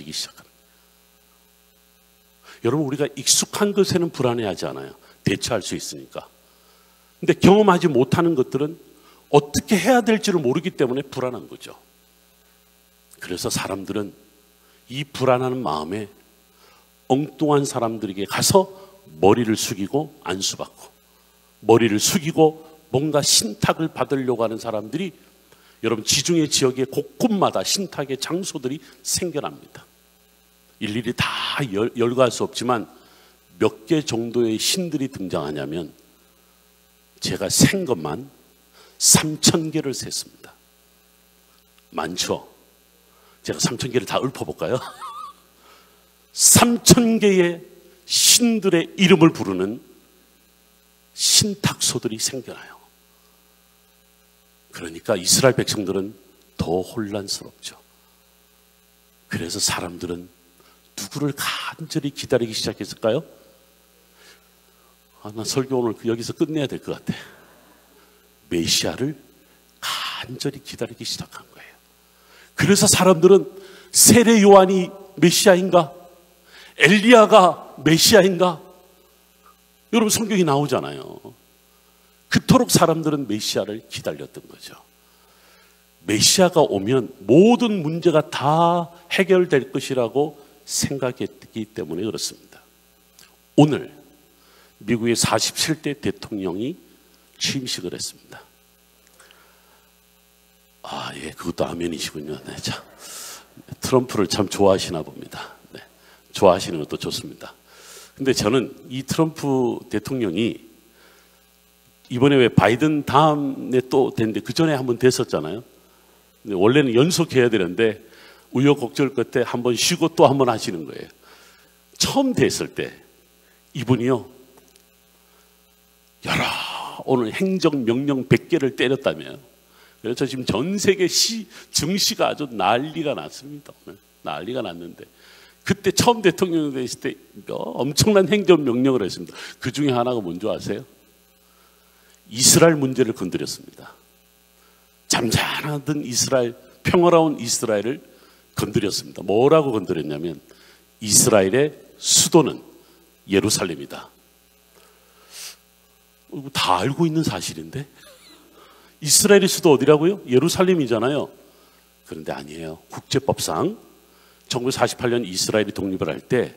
시작합니다. 여러분, 우리가 익숙한 것에는 불안해하지 않아요. 대처할 수 있으니까. 근데 경험하지 못하는 것들은 어떻게 해야 될지를 모르기 때문에 불안한 거죠. 그래서 사람들은 이 불안한 마음에 엉뚱한 사람들에게 가서 머리를 숙이고 안수받고, 머리를 숙이고 뭔가 신탁을 받으려고 하는 사람들이, 여러분, 지중해 지역의 곳곳마다 신탁의 장소들이 생겨납니다. 일일이 다 열거할 수 없지만 몇 개 정도의 신들이 등장하냐면, 제가 센 것만 3,000개를 셌습니다. 많죠? 제가 3,000개를 다 읊어볼까요? 3,000개의 신들의 이름을 부르는 신탁소들이 생겨나요. 그러니까 이스라엘 백성들은 더 혼란스럽죠. 그래서 사람들은 누구를 간절히 기다리기 시작했을까요? 나 설교 오늘 여기서 끝내야 될 것 같아. 메시아를 간절히 기다리기 시작한 거예요. 그래서 사람들은 세례 요한이 메시아인가? 엘리야가 메시아인가? 여러분, 성경이 나오잖아요. 그토록 사람들은 메시아를 기다렸던 거죠. 메시아가 오면 모든 문제가 다 해결될 것이라고 생각했기 때문에 그렇습니다. 오늘 미국의 47대 대통령이 취임식을 했습니다. 예, 그것도 아멘이시군요. 네, 자, 트럼프를 참 좋아하시나 봅니다. 네, 좋아하시는 것도 좋습니다. 근데 저는 이 트럼프 대통령이 이번에 왜 바이든 다음에 또 됐는데 그 전에 한번 됐었잖아요. 근데 원래는 연속해야 되는데 우여곡절 끝에 한번 쉬고 또 한번 하시는 거예요. 처음 됐을 때 이분이요, 오늘 행정명령 100개를 때렸다며요. 그래서 지금 전 세계 증시가 아주 난리가 났습니다. 오늘 난리가 났는데, 그때 처음 대통령 되실 때 엄청난 행정명령을 했습니다. 그 중에 하나가 뭔지 아세요? 이스라엘 문제를 건드렸습니다. 잠잠하던 이스라엘, 평화로운 이스라엘을 건드렸습니다. 뭐라고 건드렸냐면, 이스라엘의 수도는 예루살렘이다. 다 알고 있는 사실인데, 이스라엘의 수도 어디라고요? 예루살렘이잖아요. 그런데 아니에요. 국제법상 1948년 이스라엘이 독립을 할 때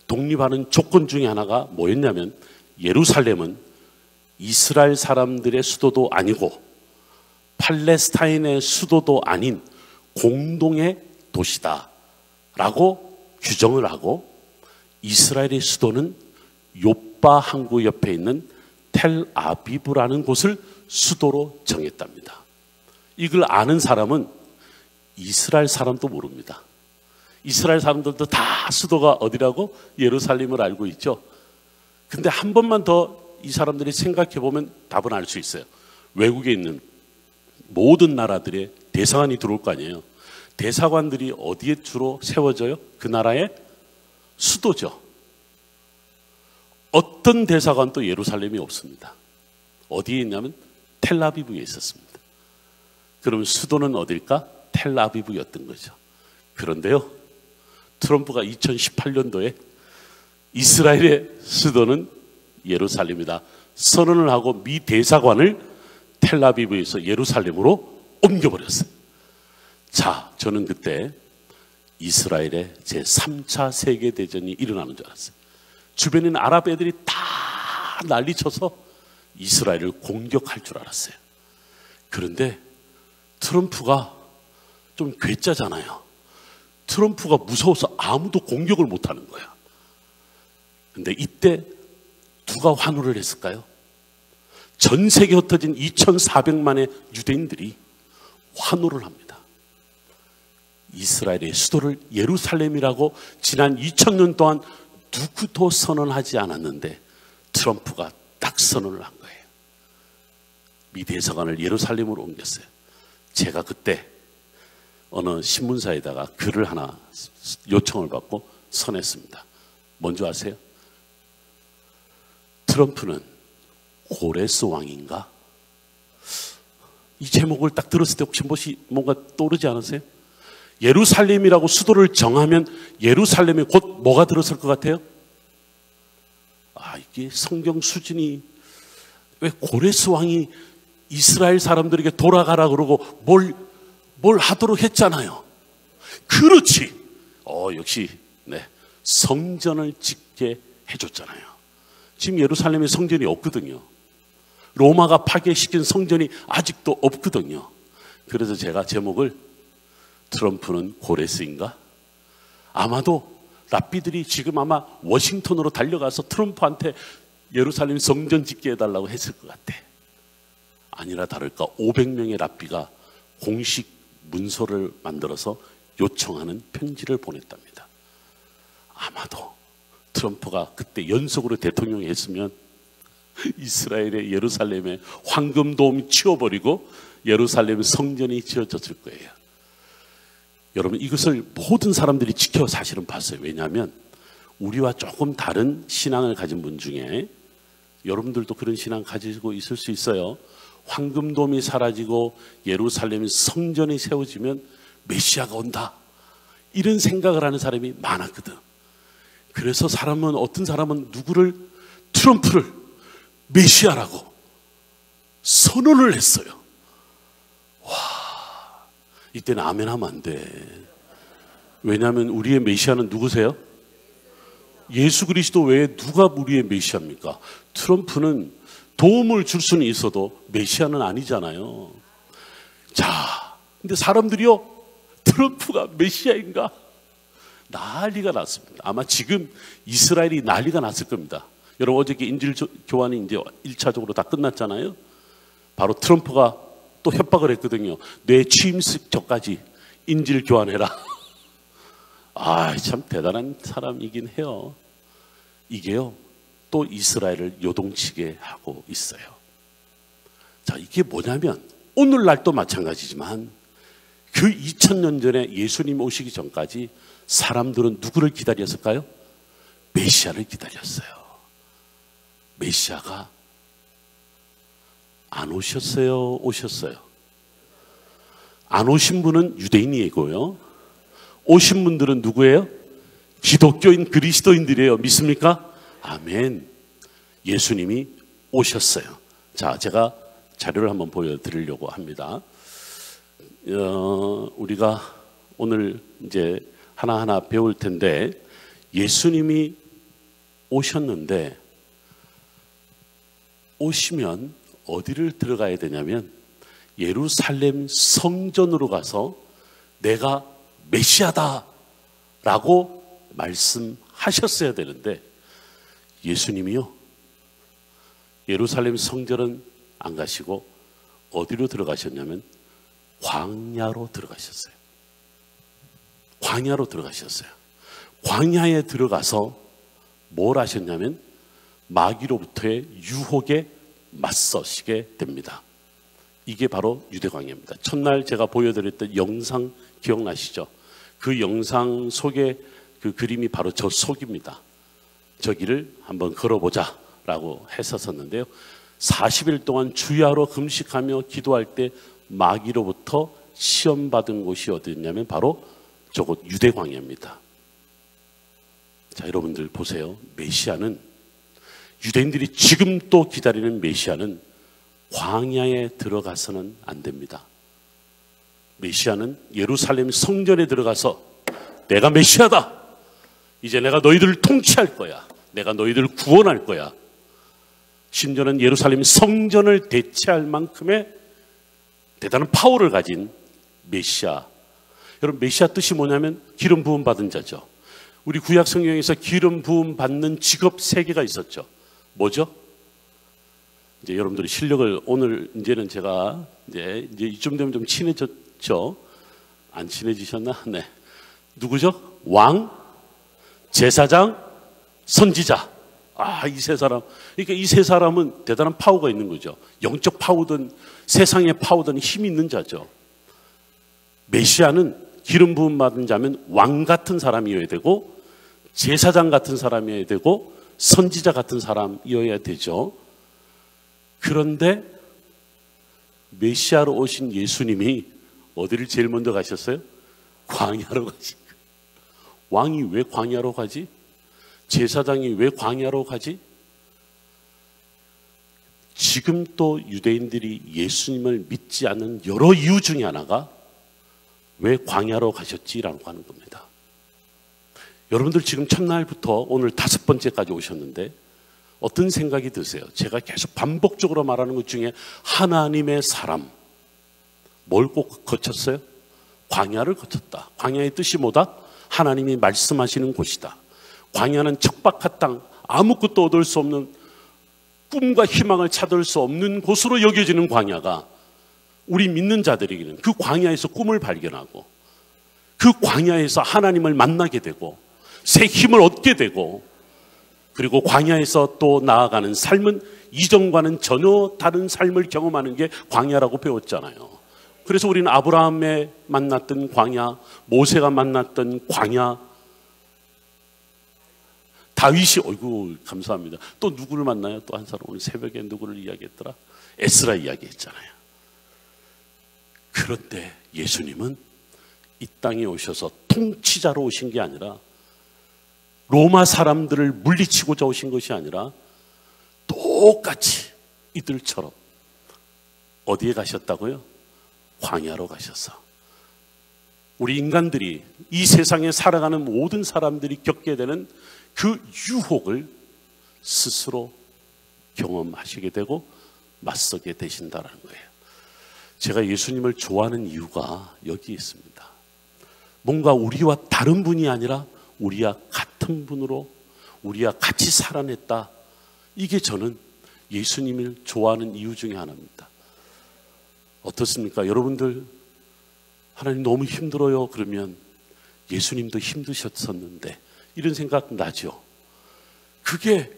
독립하는 조건 중에 하나가 뭐였냐면, 예루살렘은 이스라엘 사람들의 수도도 아니고 팔레스타인의 수도도 아닌 공동의 도시다 라고 규정을 하고, 이스라엘의 수도는 요파 항구 옆에 있는 텔아비브라는 곳을 수도로 정했답니다. 이걸 아는 사람은 이스라엘 사람도 모릅니다. 이스라엘 사람들도 다 수도가 어디라고? 예루살렘을 알고 있죠. 근데 한 번만 더 이 사람들이 생각해 보면 답은 알 수 있어요. 외국에 있는 모든 나라들의 대사관이 들어올 거 아니에요. 대사관들이 어디에 주로 세워져요? 그 나라의 수도죠. 어떤 대사관도 예루살렘이 없습니다. 어디에 있냐면 텔아비브에 있었습니다. 그러면 수도는 어딜까? 텔아비브였던 거죠. 그런데요, 트럼프가 2018년도에 이스라엘의 수도는 예루살렘이다 선언을 하고 미 대사관을 텔아비브에서 예루살렘으로 옮겨버렸어요. 자, 저는 그때 이스라엘의 제3차 세계대전이 일어나는 줄 알았어요. 주변에 있는 아랍 애들이 다 난리쳐서 이스라엘을 공격할 줄 알았어요. 그런데 트럼프가 좀 괴짜잖아요. 트럼프가 무서워서 아무도 공격을 못하는 거야. 근데 이때 누가 환호를 했을까요? 전 세계에 흩어진 2,400만의 유대인들이 환호를 합니다. 이스라엘의 수도를 예루살렘이라고 지난 2000년 동안 누구도 선언하지 않았는데 트럼프가 딱 선언을 한 거예요. 미 대사관을 예루살렘으로 옮겼어요. 제가 그때 어느 신문사에다가 글을 하나 요청을 받고 써냈습니다. 뭔지 아세요? 트럼프는 고레스 왕인가? 이 제목을 딱 들었을 때 혹시 뭔가 떠오르지 않으세요? 예루살렘이라고 수도를 정하면 예루살렘에 곧 뭐가 들었을 것 같아요? 이게 성경 수준이, 왜 고레스 왕이 이스라엘 사람들에게 돌아가라 그러고 뭘 하도록 했잖아요. 그렇지. 역시 성전을 짓게 해줬잖아요. 지금 예루살렘에 성전이 없거든요. 로마가 파괴시킨 성전이 아직도 없거든요. 그래서 제가 제목을 트럼프는 고레스인가? 아마도 랍비들이 지금 아마 워싱턴으로 달려가서 트럼프한테 예루살렘 성전 짓게 해달라고 했을 것 같아. 아니라 다를까 500명의 랍비가 공식 문서를 만들어서 요청하는 편지를 보냈답니다. 아마도 트럼프가 그때 연속으로 대통령이 했으면 이스라엘의 예루살렘에 황금돔 치워버리고 예루살렘 성전이 지어졌을 거예요. 여러분, 이것을 모든 사람들이 지켜 사실은 봤어요. 왜냐하면 우리와 조금 다른 신앙을 가진 분 중에, 여러분들도 그런 신앙 가지고 있을 수 있어요. 황금돔이 사라지고 예루살렘 성전이 세워지면 메시아가 온다, 이런 생각을 하는 사람이 많았거든. 그래서 어떤 사람은 트럼프를 메시아라고 선언을 했어요. 이때는 아멘 하면 안 돼. 왜냐하면 우리의 메시아는 누구세요? 예수 그리스도 외에 누가 우리의 메시아입니까? 트럼프는 도움을 줄 수는 있어도 메시아는 아니잖아요. 자, 근데 사람들이요, 트럼프가 메시아인가? 난리가 났습니다. 아마 지금 이스라엘이 난리가 났을 겁니다. 여러분, 어저께 인질 교환이 이제 1차적으로 다 끝났잖아요. 바로 트럼프가 또 협박을 했거든요. 내 취임식 전까지 인질 교환해라. 참 대단한 사람이긴 해요. 이게요, 또 이스라엘을 요동치게 하고 있어요. 자, 이게 뭐냐면 오늘날도 마찬가지지만 그 2000년 전에 예수님 오시기 전까지 사람들은 누구를 기다렸을까요? 메시아를 기다렸어요. 메시아가 안 오셨어요? 오셨어요? 안 오신 분은 유대인이고요. 오신 분들은 누구예요? 기독교인, 그리스도인들이에요. 믿습니까? 아멘. 예수님이 오셨어요. 자, 제가 자료를 한번 보여드리려고 합니다. 우리가 오늘 이제 하나하나 배울 텐데, 예수님이 오셨는데, 오시면 어디를 들어가야 되냐면 예루살렘 성전으로 가서 내가 메시아다 라고 말씀하셨어야 되는데, 예수님이요, 예루살렘 성전은 안 가시고 어디로 들어가셨냐면 광야로 들어가셨어요. 광야로 들어가셨어요. 광야에 들어가서 뭘 하셨냐면 마귀로부터의 유혹에 맞서시게 됩니다. 이게 바로 유대광야입니다. 첫날 제가 보여드렸던 영상 기억나시죠? 그 영상 속에 그 그림이 바로 저 속입니다. 저기를 한번 걸어보자 라고 했었는데요. 40일 동안 주야로 금식하며 기도할 때 마귀로부터 시험받은 곳이 어디였냐면 바로 저곳 유대광야입니다. 자, 여러분들 보세요. 메시아는, 유대인들이 지금 또 기다리는 메시아는 광야에 들어가서는 안 됩니다. 메시아는 예루살렘 성전에 들어가서 내가 메시아다, 이제 내가 너희들을 통치할 거야, 내가 너희들을 구원할 거야, 심지어는 예루살렘 성전을 대체할 만큼의 대단한 파워를 가진 메시아. 여러분, 메시아 뜻이 뭐냐면 기름 부음 받은 자죠. 우리 구약 성경에서 기름 부음 받는 직업 3개가 있었죠. 뭐죠? 이제 여러분들이 실력을, 오늘 이제는 제가 이제 이쯤 되면 좀 친해졌죠? 안 친해지셨나? 네. 누구죠? 왕, 제사장, 선지자. 이 세 사람. 그러니까 이 세 사람은 대단한 파워가 있는 거죠. 영적 파워든 세상의 파워든 힘이 있는 자죠. 메시아는 기름 부음 받은 자면 왕 같은 사람이어야 되고, 제사장 같은 사람이어야 되고, 선지자 같은 사람이어야 되죠. 그런데 메시아로 오신 예수님이 어디를 제일 먼저 가셨어요? 광야로 가신 거예요. 왕이 왜 광야로 가지? 제사장이 왜 광야로 가지? 지금 또 유대인들이 예수님을 믿지 않는 여러 이유 중에 하나가 왜 광야로 가셨지라고 하는 겁니다. 여러분들 지금 첫날부터 오늘 5번째까지 오셨는데 어떤 생각이 드세요? 제가 계속 반복적으로 말하는 것 중에 하나님의 사람, 뭘 꼭 거쳤어요? 광야를 거쳤다. 광야의 뜻이 뭐다? 하나님이 말씀하시는 곳이다. 광야는 척박한 땅, 아무것도 얻을 수 없는, 꿈과 희망을 찾을 수 없는 곳으로 여겨지는 광야가 우리 믿는 자들에게는 그 광야에서 꿈을 발견하고 그 광야에서 하나님을 만나게 되고 새 힘을 얻게 되고, 그리고 광야에서 또 나아가는 삶은 이전과는 전혀 다른 삶을 경험하는 게 광야라고 배웠잖아요. 그래서 우리는 아브라함에 만났던 광야, 모세가 만났던 광야, 다윗이, 어이구 감사합니다. 또 누구를 만나요? 또 한 사람 오늘 새벽에 누구를 이야기했더라? 에스라 이야기했잖아요. 그런데 예수님은 이 땅에 오셔서 통치자로 오신 게 아니라, 로마 사람들을 물리치고자 오신 것이 아니라 똑같이 이들처럼 어디에 가셨다고요? 광야로 가셔서 우리 인간들이 이 세상에 살아가는 모든 사람들이 겪게 되는 그 유혹을 스스로 경험하시게 되고 맞서게 되신다는 거예요. 제가 예수님을 좋아하는 이유가 여기 있습니다. 뭔가 우리와 다른 분이 아니라 우리와 같은 분으로 우리와 같이 살아냈다. 이게 저는 예수님을 좋아하는 이유 중에 하나입니다. 어떻습니까? 여러분들 하나님 너무 힘들어요 그러면 예수님도 힘드셨었는데 이런 생각 나죠? 그게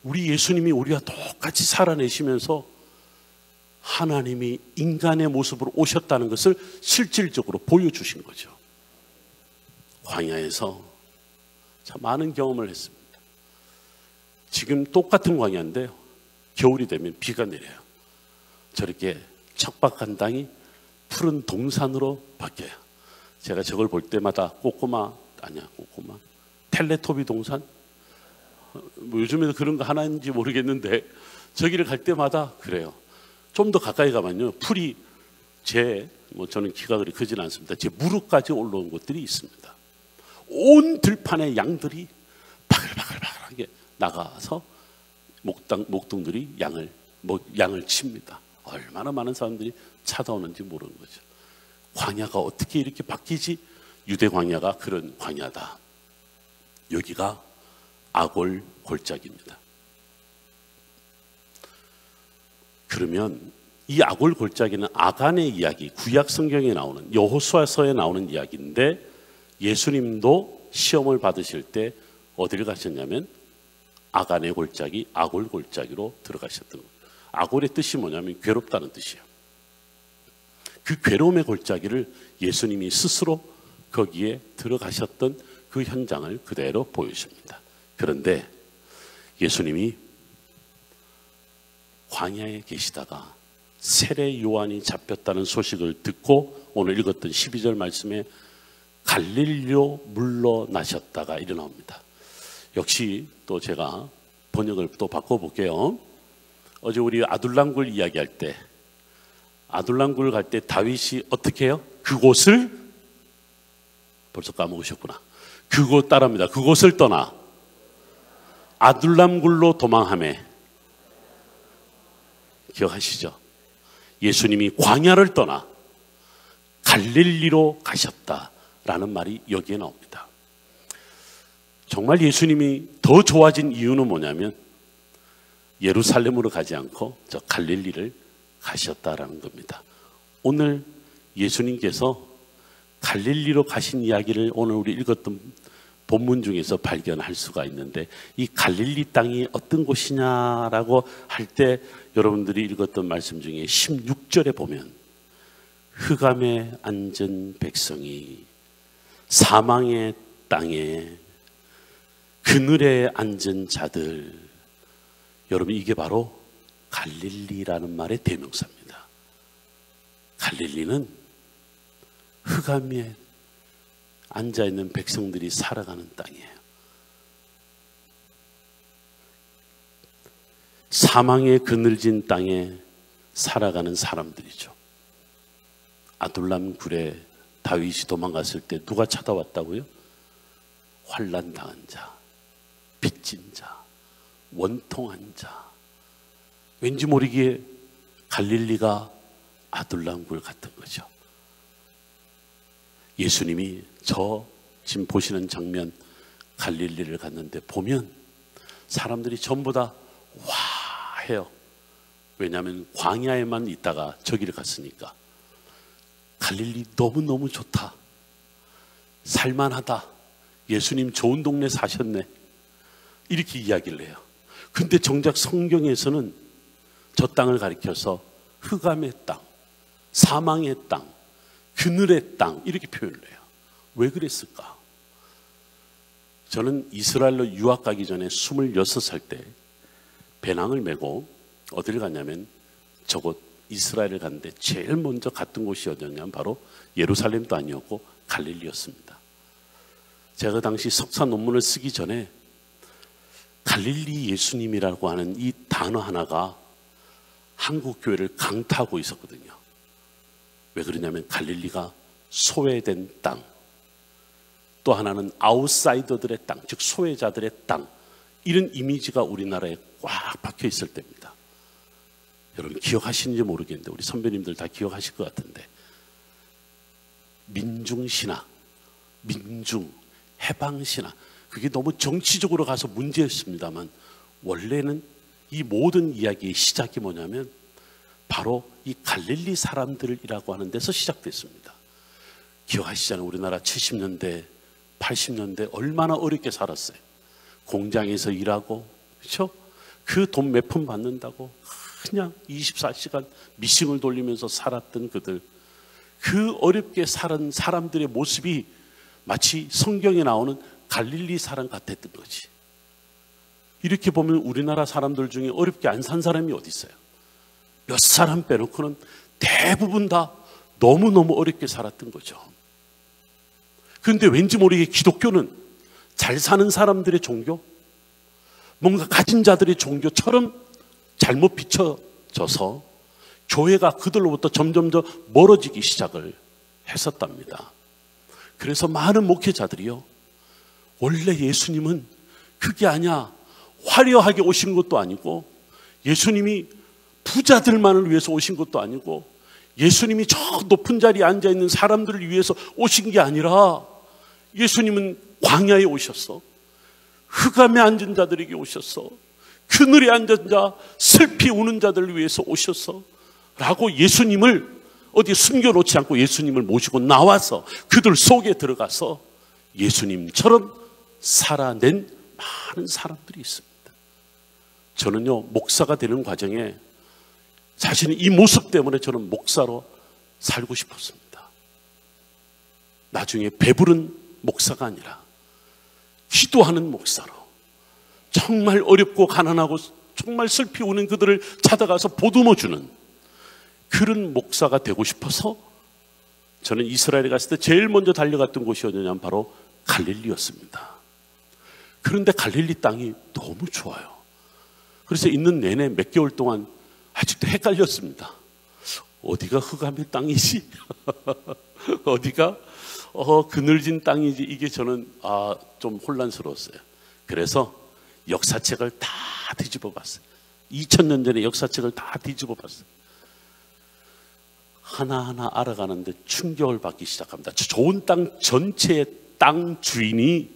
우리 예수님이 우리와 똑같이 살아내시면서 하나님이 인간의 모습으로 오셨다는 것을 실질적으로 보여주신 거죠. 광야에서 참 많은 경험을 했습니다. 지금 똑같은 광야인데요, 겨울이 되면 비가 내려요. 저렇게 척박한 땅이 푸른 동산으로 바뀌어요. 제가 저걸 볼 때마다 텔레토비 동산? 뭐 요즘에도 그런 거 하나인지 모르겠는데 저기를 갈 때마다 그래요. 좀 더 가까이 가면요, 풀이 저는 키가 그리 크진 않습니다. 제 무릎까지 올라온 곳들이 있습니다. 온 들판에 양들이 바글바글바글하게 나가서 목동들이 양을 칩니다. 얼마나 많은 사람들이 찾아오는지 모르는 거죠. 광야가 어떻게 이렇게 바뀌지? 유대 광야가 그런 광야다. 여기가 아골 골짜기입니다. 그러면 이 아골 골짜기는 아간의 이야기, 구약 성경에 나오는, 여호수아서에 나오는 이야기인데, 예수님도 시험을 받으실 때 어디를 가셨냐면 아간의 골짜기, 아골 골짜기로 들어가셨던 거예요. 아골의 뜻이 뭐냐면 괴롭다는 뜻이에요. 그 괴로움의 골짜기를 예수님이 스스로 거기에 들어가셨던 그 현장을 그대로 보여줍니다. 그런데 예수님이 광야에 계시다가 세례 요한이 잡혔다는 소식을 듣고 오늘 읽었던 12절 말씀에 갈릴리로 물러나셨다가 일어납니다. 역시 또 제가 번역을 또 바꿔볼게요. 어제 우리 아둘람굴 이야기할 때, 아둘람굴 갈 때 다윗이 어떻게 해요? 그곳을, 벌써 까먹으셨구나. 그곳 따라합니다. 그곳을 떠나 아둘람굴로 도망하매. 기억하시죠? 예수님이 광야를 떠나 갈릴리로 가셨다라는 말이 여기에 나옵니다. 정말 예수님이 더 좋아진 이유는 뭐냐면 예루살렘으로 가지 않고 저 갈릴리를 가셨다라는 겁니다. 오늘 예수님께서 갈릴리로 가신 이야기를 오늘 우리 읽었던 본문 중에서 발견할 수가 있는데, 이 갈릴리 땅이 어떤 곳이냐라고 할 때 여러분들이 읽었던 말씀 중에 16절에 보면 흑암에 앉은 백성이 사망의 땅에 그늘에 앉은 자들, 여러분 이게 바로 갈릴리라는 말의 대명사입니다. 갈릴리는 흑암에 앉아있는 백성들이 살아가는 땅이에요. 사망의 그늘진 땅에 살아가는 사람들이죠. 아둘람 굴에 다윗이 도망갔을 때 누가 찾아왔다고요? 환난 당한 자, 빚진 자, 원통한 자. 왠지 모르게 갈릴리가 아둘람 굴 같은 거죠. 예수님이 저 지금 보시는 장면 갈릴리를 갔는데 보면 사람들이 전부 다 와 해요. 왜냐하면 광야에만 있다가 저기를 갔으니까. 갈릴리 너무너무 좋다. 살만하다. 예수님 좋은 동네 사셨네. 이렇게 이야기를 해요. 근데 정작 성경에서는 저 땅을 가리켜서 흑암의 땅, 사망의 땅, 그늘의 땅 이렇게 표현을 해요. 왜 그랬을까? 저는 이스라엘로 유학 가기 전에 26살 때 배낭을 메고 어디를 갔냐면 저곳 이스라엘을 갔는데 제일 먼저 갔던 곳이 어디였냐면 바로 예루살렘도 아니었고 갈릴리였습니다. 제가 그 당시 석사 논문을 쓰기 전에 갈릴리 예수님이라고 하는 이 단어 하나가 한국 교회를 강타하고 있었거든요. 왜 그러냐면 갈릴리가 소외된 땅, 또 하나는 아웃사이더들의 땅, 즉 소외자들의 땅, 이런 이미지가 우리나라에 꽉 박혀 있을 때입니다. 여러분 기억하시는지 모르겠는데 우리 선배님들 다 기억하실 것 같은데 민중신학, 민중, 해방신학, 그게 너무 정치적으로 가서 문제였습니다만 원래는 이 모든 이야기의 시작이 뭐냐면 바로 이 갈릴리 사람들이라고 하는 데서 시작됐습니다. 기억하시잖아요. 우리나라 70년대, 80년대 얼마나 어렵게 살았어요. 공장에서 일하고, 그렇죠? 그 돈 몇 푼 받는다고 그냥 24시간 미싱을 돌리면서 살았던 그들, 그 어렵게 살은 사람들의 모습이 마치 성경에 나오는 갈릴리 사람 같았던 거지. 이렇게 보면 우리나라 사람들 중에 어렵게 안 산 사람이 어디 있어요? 몇 사람 빼놓고는 대부분 다 너무너무 어렵게 살았던 거죠. 그런데 왠지 모르게 기독교는 잘 사는 사람들의 종교, 뭔가 가진 자들의 종교처럼 잘못 비춰져서 교회가 그들로부터 점점 더 멀어지기 시작을 했었답니다. 그래서 많은 목회자들이요, 원래 예수님은 그게 아니야, 화려하게 오신 것도 아니고, 예수님이 부자들만을 위해서 오신 것도 아니고, 예수님이 저 높은 자리에 앉아있는 사람들을 위해서 오신 게 아니라 예수님은 광야에 오셨어. 흑암에 앉은 자들에게 오셨어. 그늘에 앉은 자, 슬피 우는 자들을 위해서 오셨어. 라고 예수님을 어디 숨겨놓지 않고 예수님을 모시고 나와서 그들 속에 들어가서 예수님처럼 살아낸 많은 사람들이 있습니다. 저는요, 목사가 되는 과정에 사실은 이 모습 때문에 저는 목사로 살고 싶었습니다. 나중에 배부른 목사가 아니라 기도하는 목사로, 정말 어렵고 가난하고 정말 슬피 우는 그들을 찾아가서 보듬어주는 그런 목사가 되고 싶어서 저는 이스라엘에 갔을 때 제일 먼저 달려갔던 곳이 어디냐면 바로 갈릴리였습니다. 그런데 갈릴리 땅이 너무 좋아요. 그래서 있는 내내 몇 개월 동안 아직도 헷갈렸습니다. 어디가 흑암의 땅이지? 어디가 그늘진 땅이지? 이게 저는 좀 혼란스러웠어요. 그래서 역사책을 다 뒤집어 봤어요. 2000년 전에 역사책을 다 뒤집어 봤어요. 하나하나 알아가는데 충격을 받기 시작합니다. 좋은 땅 전체의 땅 주인이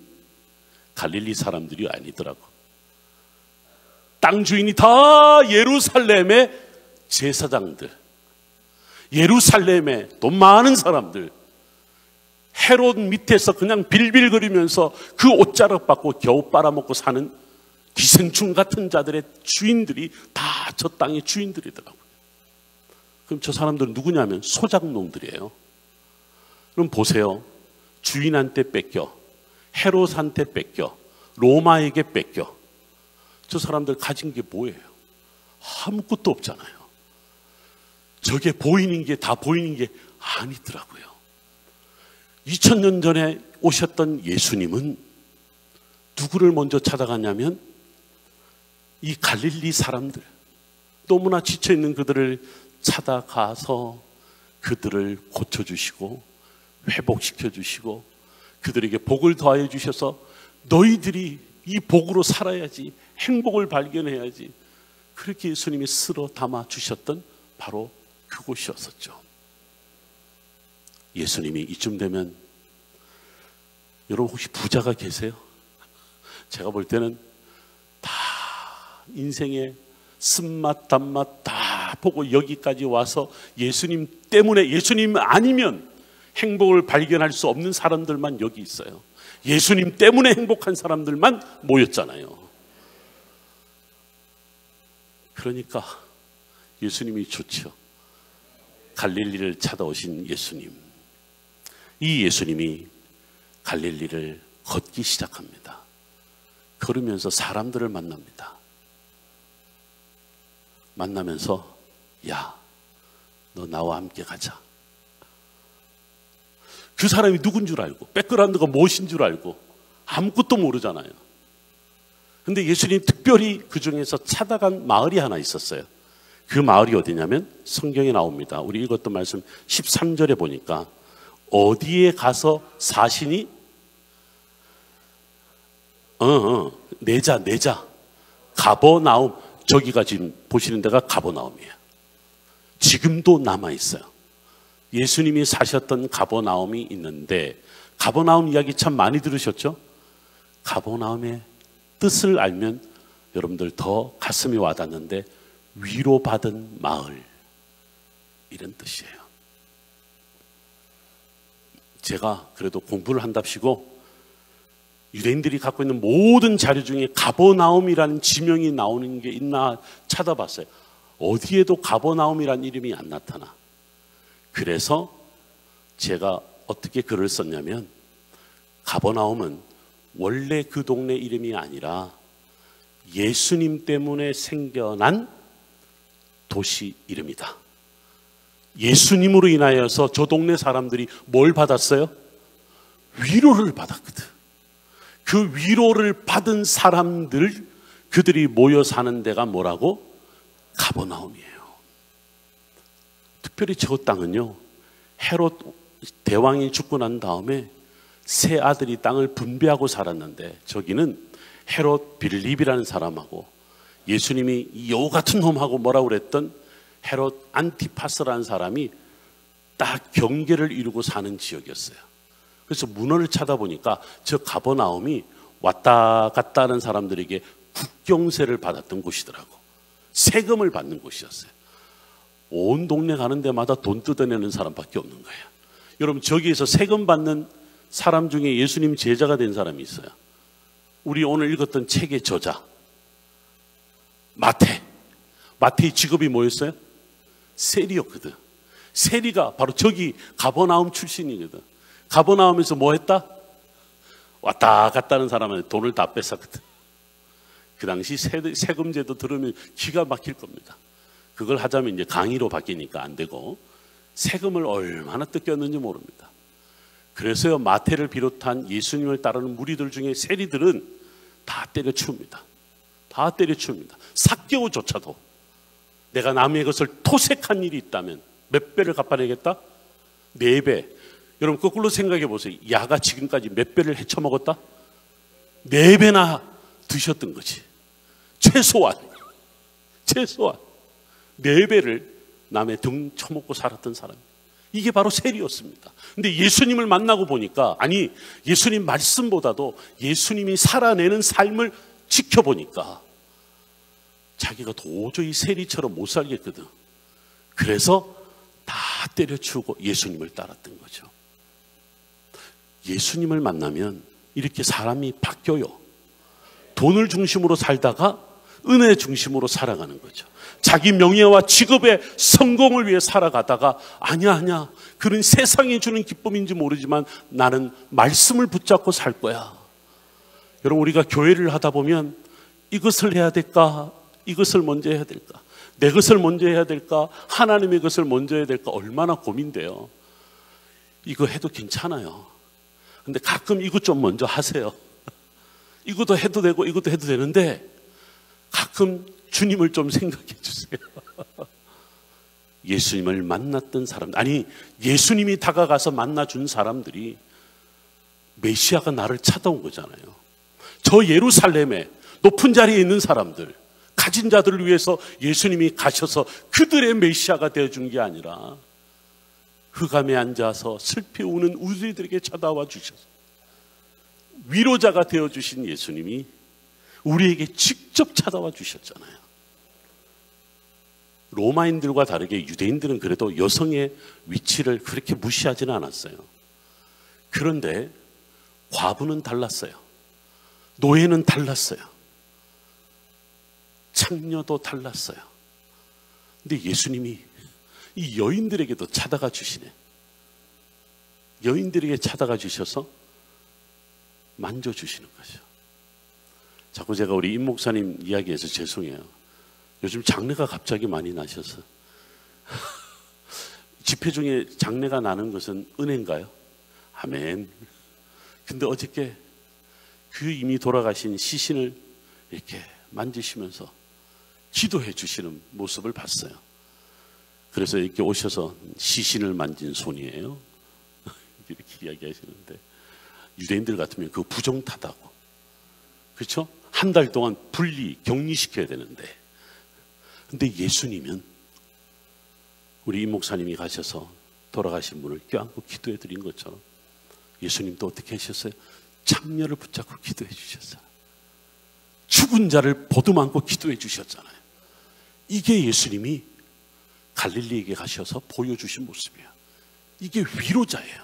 갈릴리 사람들이 아니더라고. 땅 주인이 다 예루살렘의 제사장들, 예루살렘의 돈 많은 사람들, 헤롯 밑에서 그냥 빌빌거리면서 그 옷자락 받고 겨우 빨아먹고 사는 기생충 같은 자들의 주인들이 다 저 땅의 주인들이더라고요. 그럼 저 사람들은 누구냐면 소작농들이에요. 그럼 보세요. 주인한테 뺏겨, 헤롯한테 뺏겨, 로마에게 뺏겨. 저 사람들 가진 게 뭐예요? 아무것도 없잖아요. 저게 보이는 게 다 보이는 게 아니더라고요. 2000년 전에 오셨던 예수님은 누구를 먼저 찾아갔냐면 이 갈릴리 사람들, 너무나 지쳐있는 그들을 찾아가서 그들을 고쳐주시고 회복시켜주시고 그들에게 복을 더하여 주셔서 너희들이 이 복으로 살아야지, 행복을 발견해야지, 그렇게 예수님이 쓸어 담아 주셨던 바로 그곳이었었죠. 예수님이 이쯤 되면, 여러분 혹시 부자가 계세요? 제가 볼 때는 다 인생의 쓴맛 단맛 다 보고 여기까지 와서 예수님 때문에, 예수님 아니면 행복을 발견할 수 없는 사람들만 여기 있어요. 예수님 때문에 행복한 사람들만 모였잖아요. 그러니까 예수님이 좋죠. 갈릴리를 찾아오신 예수님. 이 예수님이 갈릴리를 걷기 시작합니다. 걸으면서 사람들을 만납니다. 만나면서 야, 너 나와 함께 가자. 그 사람이 누군 줄 알고, 백그라운드가 무엇인 줄 알고 아무것도 모르잖아요. 근데 예수님 특별히 그 중에서 찾아간 마을이 하나 있었어요. 그 마을이 어디냐면 성경에 나옵니다. 우리 읽었던 말씀 13절에 보니까 어디에 가서 사시니? 내자. 가버나움. 저기가 지금 보시는 데가 가버나움이에요. 지금도 남아있어요. 예수님이 사셨던 가버나움이 있는데, 가버나움 이야기 참 많이 들으셨죠? 가버나움의 뜻을 알면 여러분들 더 가슴이 와닿는데, 위로받은 마을, 이런 뜻이에요. 제가 그래도 공부를 한답시고 유대인들이 갖고 있는 모든 자료 중에 가버나움이라는 지명이 나오는 게 있나 찾아봤어요. 어디에도 가버나움이라는 이름이 안 나타나. 그래서 제가 어떻게 글을 썼냐면, 가버나움은 원래 그 동네 이름이 아니라 예수님 때문에 생겨난 도시 이름이다. 예수님으로 인하여서 저 동네 사람들이 뭘 받았어요? 위로를 받았거든. 그 위로를 받은 사람들, 그들이 모여 사는 데가 뭐라고? 가버나움이에요. 특별히 저 땅은요, 헤롯 대왕이 죽고 난 다음에 세 아들이 땅을 분배하고 살았는데, 저기는 헤롯 빌립이라는 사람하고 예수님이 이 여우 같은 놈하고 뭐라고 그랬던 헤롯 안티파스라는 사람이 딱 경계를 이루고 사는 지역이었어요. 그래서 문헌을 찾아보니까 저 가버나움이 왔다 갔다 하는 사람들에게 국경세를 받았던 곳이더라고. 세금을 받는 곳이었어요. 온 동네 가는 데마다 돈 뜯어내는 사람밖에 없는 거예요. 여러분, 저기에서 세금 받는 사람 중에 예수님 제자가 된 사람이 있어요. 우리 오늘 읽었던 책의 저자 마태의 직업이 뭐였어요? 세리였거든. 세리가 바로 저기 가버나움 출신이거든. 가버나움에서 뭐 했다? 왔다 갔다 하는 사람한테 돈을 다 뺏었거든. 그 당시 세금제도 들으면 기가 막힐 겁니다. 그걸 하자면 이제 강의로 바뀌니까 안 되고, 세금을 얼마나 뜯겼는지 모릅니다. 그래서요, 마태를 비롯한 예수님을 따르는 무리들 중에 세리들은 다 때려치웁니다. 다 때려치웁니다. 삭개오조차도 내가 남의 것을 토색한 일이 있다면 몇 배를 갚아내겠다? 4배. 여러분 거꾸로 생각해 보세요. 야가 지금까지 몇 배를 헤쳐먹었다? 4배나 드셨던 거지. 최소한 4배를 남의 등 쳐먹고 살았던 사람. 이게 바로 세리였습니다. 근데 예수님을 만나고 보니까, 아니 예수님 말씀보다도 예수님이 살아내는 삶을 지켜보니까 자기가 도저히 세리처럼 못 살겠거든. 그래서 다 때려치우고 예수님을 따랐던 거죠. 예수님을 만나면 이렇게 사람이 바뀌어요. 돈을 중심으로 살다가 은혜 중심으로 살아가는 거죠. 자기 명예와 직업의 성공을 위해 살아가다가 아니야. 그런 세상이 주는 기쁨인지 모르지만 나는 말씀을 붙잡고 살 거야. 여러분, 우리가 교회를 하다 보면 이것을 해야 될까? 이것을 먼저 해야 될까? 내 것을 먼저 해야 될까? 하나님의 것을 먼저 해야 될까? 얼마나 고민돼요. 이거 해도 괜찮아요. 근데 가끔 이것 좀 먼저 하세요. 이것도 해도 되고 이것도 해도 되는데 가끔 주님을 좀 생각해 주세요. 예수님을 만났던 사람, 아니 예수님이 다가가서 만나준 사람들이 메시아가 나를 찾아온 거잖아요. 저 예루살렘에 높은 자리에 있는 사람들, 가진 자들을 위해서 예수님이 가셔서 그들의 메시아가 되어준 게 아니라 흑암에 앉아서 슬피 우는 우리들에게 찾아와 주셔서 위로자가 되어주신 예수님이 우리에게 직접 찾아와 주셨잖아요. 로마인들과 다르게 유대인들은 그래도 여성의 위치를 그렇게 무시하지는 않았어요. 그런데 과부는 달랐어요. 노예는 달랐어요. 창녀도 달랐어요. 근데 예수님이 이 여인들에게도 찾아가 주시네. 여인들에게 찾아가 주셔서 만져주시는 거죠. 자꾸 제가 우리 임 목사님 이야기해서 죄송해요. 요즘 장례가 갑자기 많이 나셔서 집회 중에 장례가 나는 것은 은혜인가요? 아멘. 근데 어저께 그 이미 돌아가신 시신을 이렇게 만지시면서 기도해 주시는 모습을 봤어요. 그래서 이렇게 오셔서 시신을 만진 손이에요. 이렇게 이야기하시는데 유대인들 같으면 그거 부정타다고. 그렇죠? 한 달 동안 분리, 격리시켜야 되는데. 근데 예수님은 우리 임 목사님이 가셔서 돌아가신 분을 껴안고 기도해 드린 것처럼 예수님도 어떻게 하셨어요? 창녀를 붙잡고 기도해 주셨어요. 죽은 자를 보듬안고 기도해 주셨잖아요. 이게 예수님이 갈릴리에게 가셔서 보여주신 모습이에요. 이게 위로자예요.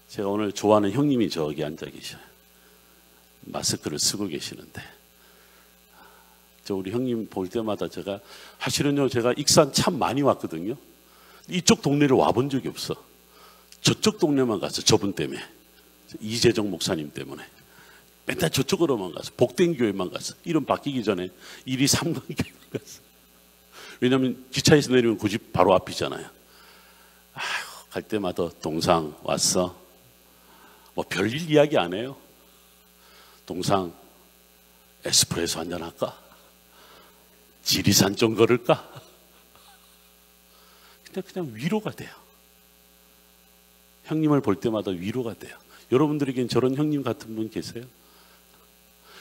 제가 오늘 좋아하는 형님이 저기 앉아 계셔요. 마스크를 쓰고 계시는데 저 우리 형님 볼 때마다 제가 사실은요 제가 익산 참 많이 왔거든요. 이쪽 동네를 와본 적이 없어. 저쪽 동네만 가서 저분 때문에 이재정 목사님 때문에 맨날 저쪽으로만 가서 복된 교회만 가서 이름 바뀌기 전에 1위 3관 교회만 가서 왜냐하면 기차에서 내리면 그 집 바로 앞이잖아요. 아휴, 갈 때마다 동상 왔어. 뭐 별일 이야기 안 해요. 동상 에스프레소 한잔 할까? 지리산 좀 걸을까? 근데 그냥 위로가 돼요. 형님을 볼 때마다 위로가 돼요. 여러분들에겐 저런 형님 같은 분 계세요?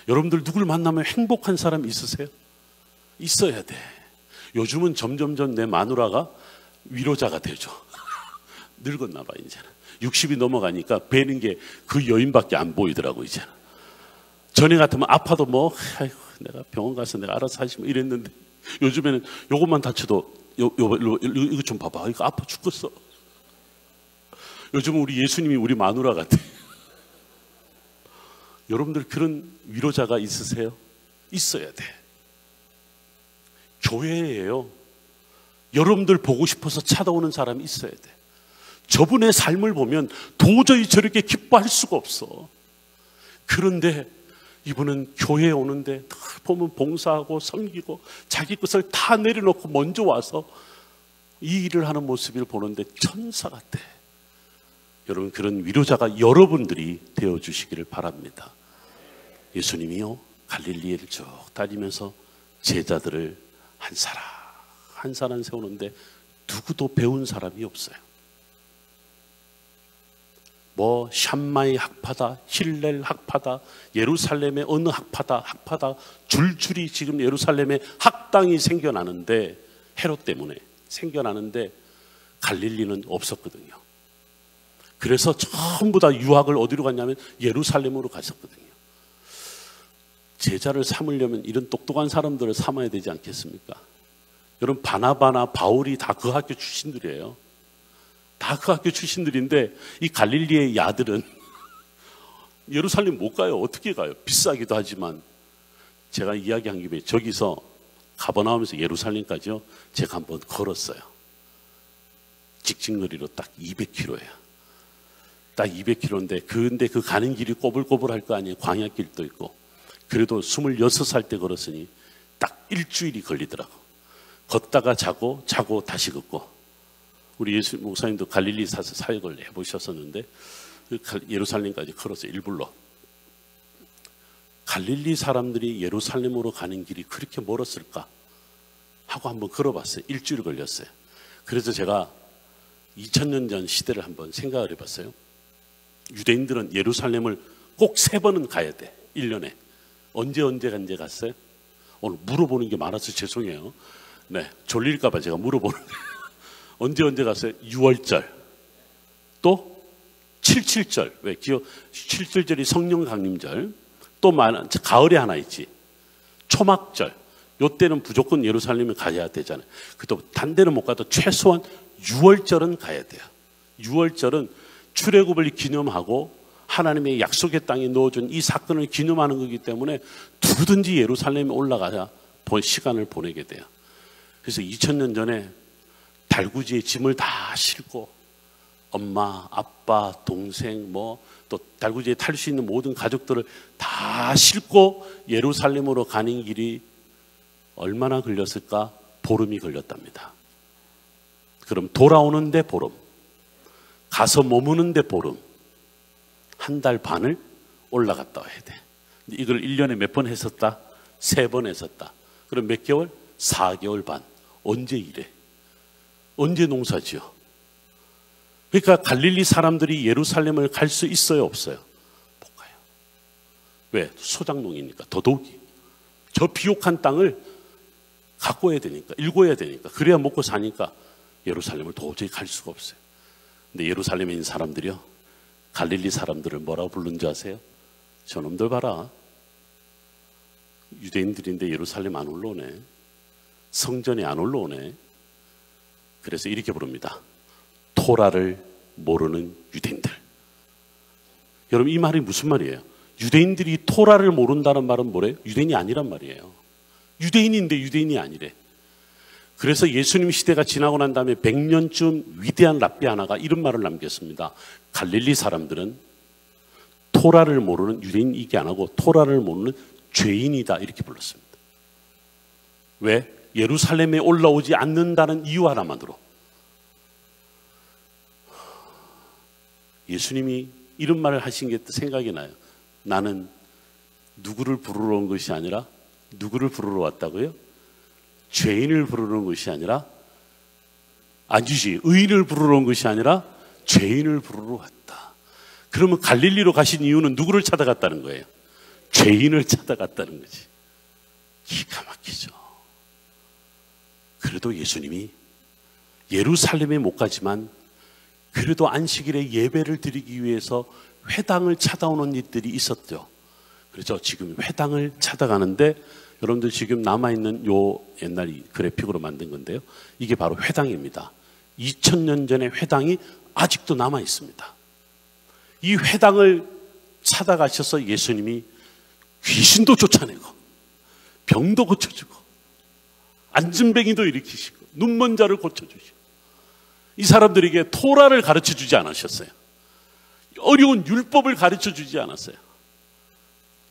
여러분들 누굴 만나면 행복한 사람 있으세요? 있어야 돼. 요즘은 점점점 내 마누라가 위로자가 되죠. 늙었나 봐 이제는. 60이 넘어가니까 뵈는 게 그 여인밖에 안 보이더라고 이제는. 전에 같으면 아파도 뭐 아이고 내가 병원 가서 내가 알아서 하지 뭐 이랬는데 요즘에는 요것만 다쳐도 이거 좀 봐봐 이거 아파 죽겠어. 요즘은 우리 예수님이 우리 마누라 같아. 여러분들 그런 위로자가 있으세요? 있어야 돼. 교회예요. 여러분들 보고 싶어서 찾아오는 사람이 있어야 돼. 저분의 삶을 보면 도저히 저렇게 기뻐할 수가 없어. 그런데 이분은 교회에 오는데 보면 봉사하고 섬기고 자기 것을 다 내려놓고 먼저 와서 이 일을 하는 모습을 보는데 천사 같아. 여러분 그런 위로자가 여러분들이 되어주시기를 바랍니다. 예수님이요 갈릴리를 쭉 다니면서 제자들을 한 사람 세우는데 누구도 배운 사람이 없어요. 뭐 샴마이 학파다, 힐렐 학파다, 예루살렘의 어느 학파다 줄줄이 지금 예루살렘에 학당이 생겨나는데 헤롯 때문에 생겨나는데 갈릴리는 없었거든요. 그래서 전부 다 유학을 어디로 갔냐면 예루살렘으로 갔었거든요. 제자를 삼으려면 이런 똑똑한 사람들을 삼아야 되지 않겠습니까? 여러분 바나바나 바울이 다 그 학교 출신들이에요. 다 그 학교 출신들인데 이 갈릴리의 야들은 예루살렘 못 가요. 어떻게 가요? 비싸기도 하지만 제가 이야기한 김에 저기서 가버나움에서 예루살렘까지요. 제가 한번 걸었어요. 직진거리로 딱 200km예요. 딱 200km인데 근데 그 가는 길이 꼬불꼬불할 거 아니에요. 광야길도 있고. 그래도 26살 때 걸었으니 딱 일주일이 걸리더라고. 걷다가 자고 다시 걷고. 우리 예수 목사님도 갈릴리 사서 사역을 해보셨었는데 예루살렘까지 걸었어요. 일불로. 갈릴리 사람들이 예루살렘으로 가는 길이 그렇게 멀었을까 하고 한번 걸어봤어요. 일주일 걸렸어요. 그래서 제가 2000년 전 시대를 한번 생각을 해봤어요. 유대인들은 예루살렘을 꼭 3번은 가야 돼. 1년에. 언제 갔어요? 오늘 물어보는 게 많아서 죄송해요. 네, 졸릴까봐 제가 물어보는 언제 갔어요? 6월절. 또 77절. 왜? 77절이 성령 강림절. 또 가을에 하나 있지. 초막절. 요때는 무조건 예루살렘에 가야 되잖아요. 그것도 단대는 못 가도 최소한 6월절은 가야 돼요. 6월절은 출애굽을 기념하고 하나님의 약속의 땅에 넣어준 이 사건을 기념하는 거기 때문에 누구든지 예루살렘에 올라가야 시간을 보내게 돼요. 그래서 2000년 전에 달구지에 짐을 다 싣고 엄마, 아빠, 동생 또 달구지에 탈 수 있는 모든 가족들을 다 싣고 예루살렘으로 가는 길이 얼마나 걸렸을까? 보름이 걸렸답니다. 그럼 돌아오는데 보름, 가서 머무는데 보름, 한 달 반을 올라갔다 와야 돼. 이걸 1년에 몇 번 했었다? 3번 했었다. 그럼 몇 개월? 4개월 반. 언제 일해? 언제 농사 지어? 그러니까 갈릴리 사람들이 예루살렘을 갈 수 있어요, 없어요? 못 가요. 왜? 소작농이니까. 더더욱이. 저 비옥한 땅을 가꿔야 되니까, 일궈야 되니까, 그래야 먹고 사니까 예루살렘을 도저히 갈 수가 없어요. 근데 예루살렘에 있는 사람들이요, 갈릴리 사람들을 뭐라고 부르는지 아세요? 저놈들 봐라. 유대인들인데 예루살렘 안 올라오네. 성전에 안 올라오네. 그래서 이렇게 부릅니다. 토라를 모르는 유대인들. 여러분, 이 말이 무슨 말이에요? 유대인들이 토라를 모른다는 말은 뭐래요? 유대인이 아니란 말이에요. 유대인인데 유대인이 아니래. 그래서 예수님 시대가 지나고 난 다음에 100년쯤 위대한 랍비 하나가 이런 말을 남겼습니다. 갈릴리 사람들은 토라를 모르는 유대인 얘기 안 하고 토라를 모르는 죄인이다, 이렇게 불렀습니다. 왜? 예루살렘에 올라오지 않는다는 이유 하나만으로. 예수님이 이런 말을 하신 게 생각이 나요. 나는 누구를 부르러 온 것이 아니라, 누구를 부르러 왔다고요? 죄인을 부르러 온 것이 아니라, 아니지, 의인을 부르러 온 것이 아니라 죄인을 부르러 왔다. 그러면 갈릴리로 가신 이유는 누구를 찾아갔다는 거예요? 죄인을 찾아갔다는 거지. 기가 막히죠. 그래도 예수님이 예루살렘에 못 가지만 그래도 안식일에 예배를 드리기 위해서 회당을 찾아오는 일들이 있었죠. 그래서 지금 회당을 찾아가는데, 여러분들 지금 남아있는 요 옛날 그래픽으로 만든 건데요, 이게 바로 회당입니다. 2000년 전의 회당이 아직도 남아 있습니다. 이 회당을 찾아가셔서 예수님이 귀신도 쫓아내고 병도 고쳐주고 안진뱅이도 일으키시고 눈먼 자를 고쳐주시고, 이 사람들에게 토라를 가르쳐주지 않으셨어요. 어려운 율법을 가르쳐주지 않았어요.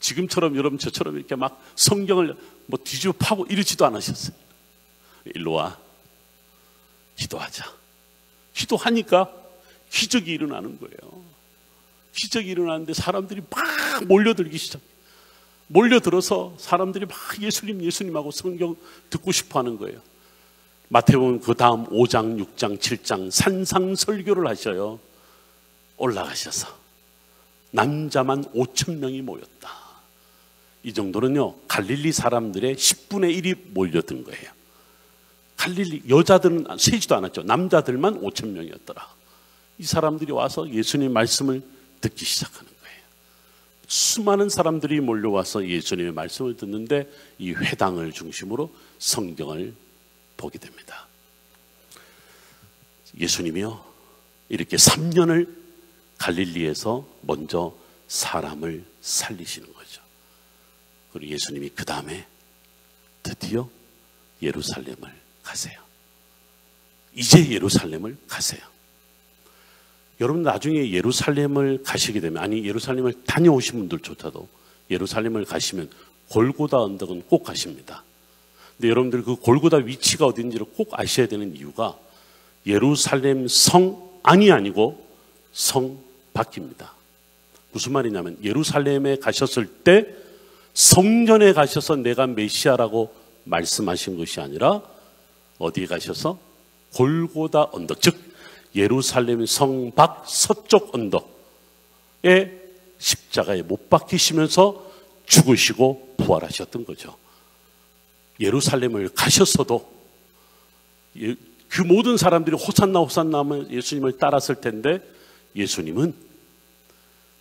지금처럼 여러분 저처럼 이렇게 막 성경을 뒤집어 파고 이러지도 않으셨어요. 일로 와, 기도하자. 기도하니까 기적이 일어나는 거예요. 기적이 일어나는데 사람들이 막 몰려들기 시작해요. 몰려들어서 사람들이 막 예수님하고 성경 듣고 싶어 하는 거예요. 마태복음 그 다음 5장, 6장, 7장 산상설교를 하셔요. 올라가셔서 남자만 5,000명이 모였다. 이 정도는요, 갈릴리 사람들의 10분의 1이 몰려든 거예요. 갈릴리 여자들은 세지도 않았죠. 남자들만 5,000명이었더라. 이 사람들이 와서 예수님 말씀을 듣기 시작하는 거예요. 수많은 사람들이 몰려와서 예수님의 말씀을 듣는데 이 회당을 중심으로 성경을 보게 됩니다. 예수님이요, 이렇게 3년을 갈릴리에서 먼저 사람을 살리시는 거죠. 그리고 예수님이 그 다음에 드디어 예루살렘을 가세요. 이제 예루살렘을 가세요. 여러분, 나중에 예루살렘을 가시게 되면, 아니 예루살렘을 다녀오신 분들조차도 예루살렘을 가시면 골고다 언덕은 꼭 가십니다. 근데 여러분들 그 골고다 위치가 어딘지를 꼭 아셔야 되는 이유가 예루살렘 성 안이 아니고 성 바뀝니다. 무슨 말이냐면 예루살렘에 가셨을 때 성전에 가셔서 내가 메시아라고 말씀하신 것이 아니라 어디에 가셔서 골고다 언덕, 즉 예루살렘 성 밖 서쪽 언덕에 십자가에 못 박히시면서 죽으시고 부활하셨던 거죠. 예루살렘을 가셨어도 그 모든 사람들이 호산나 호산나 하면 예수님을 따랐을 텐데 예수님은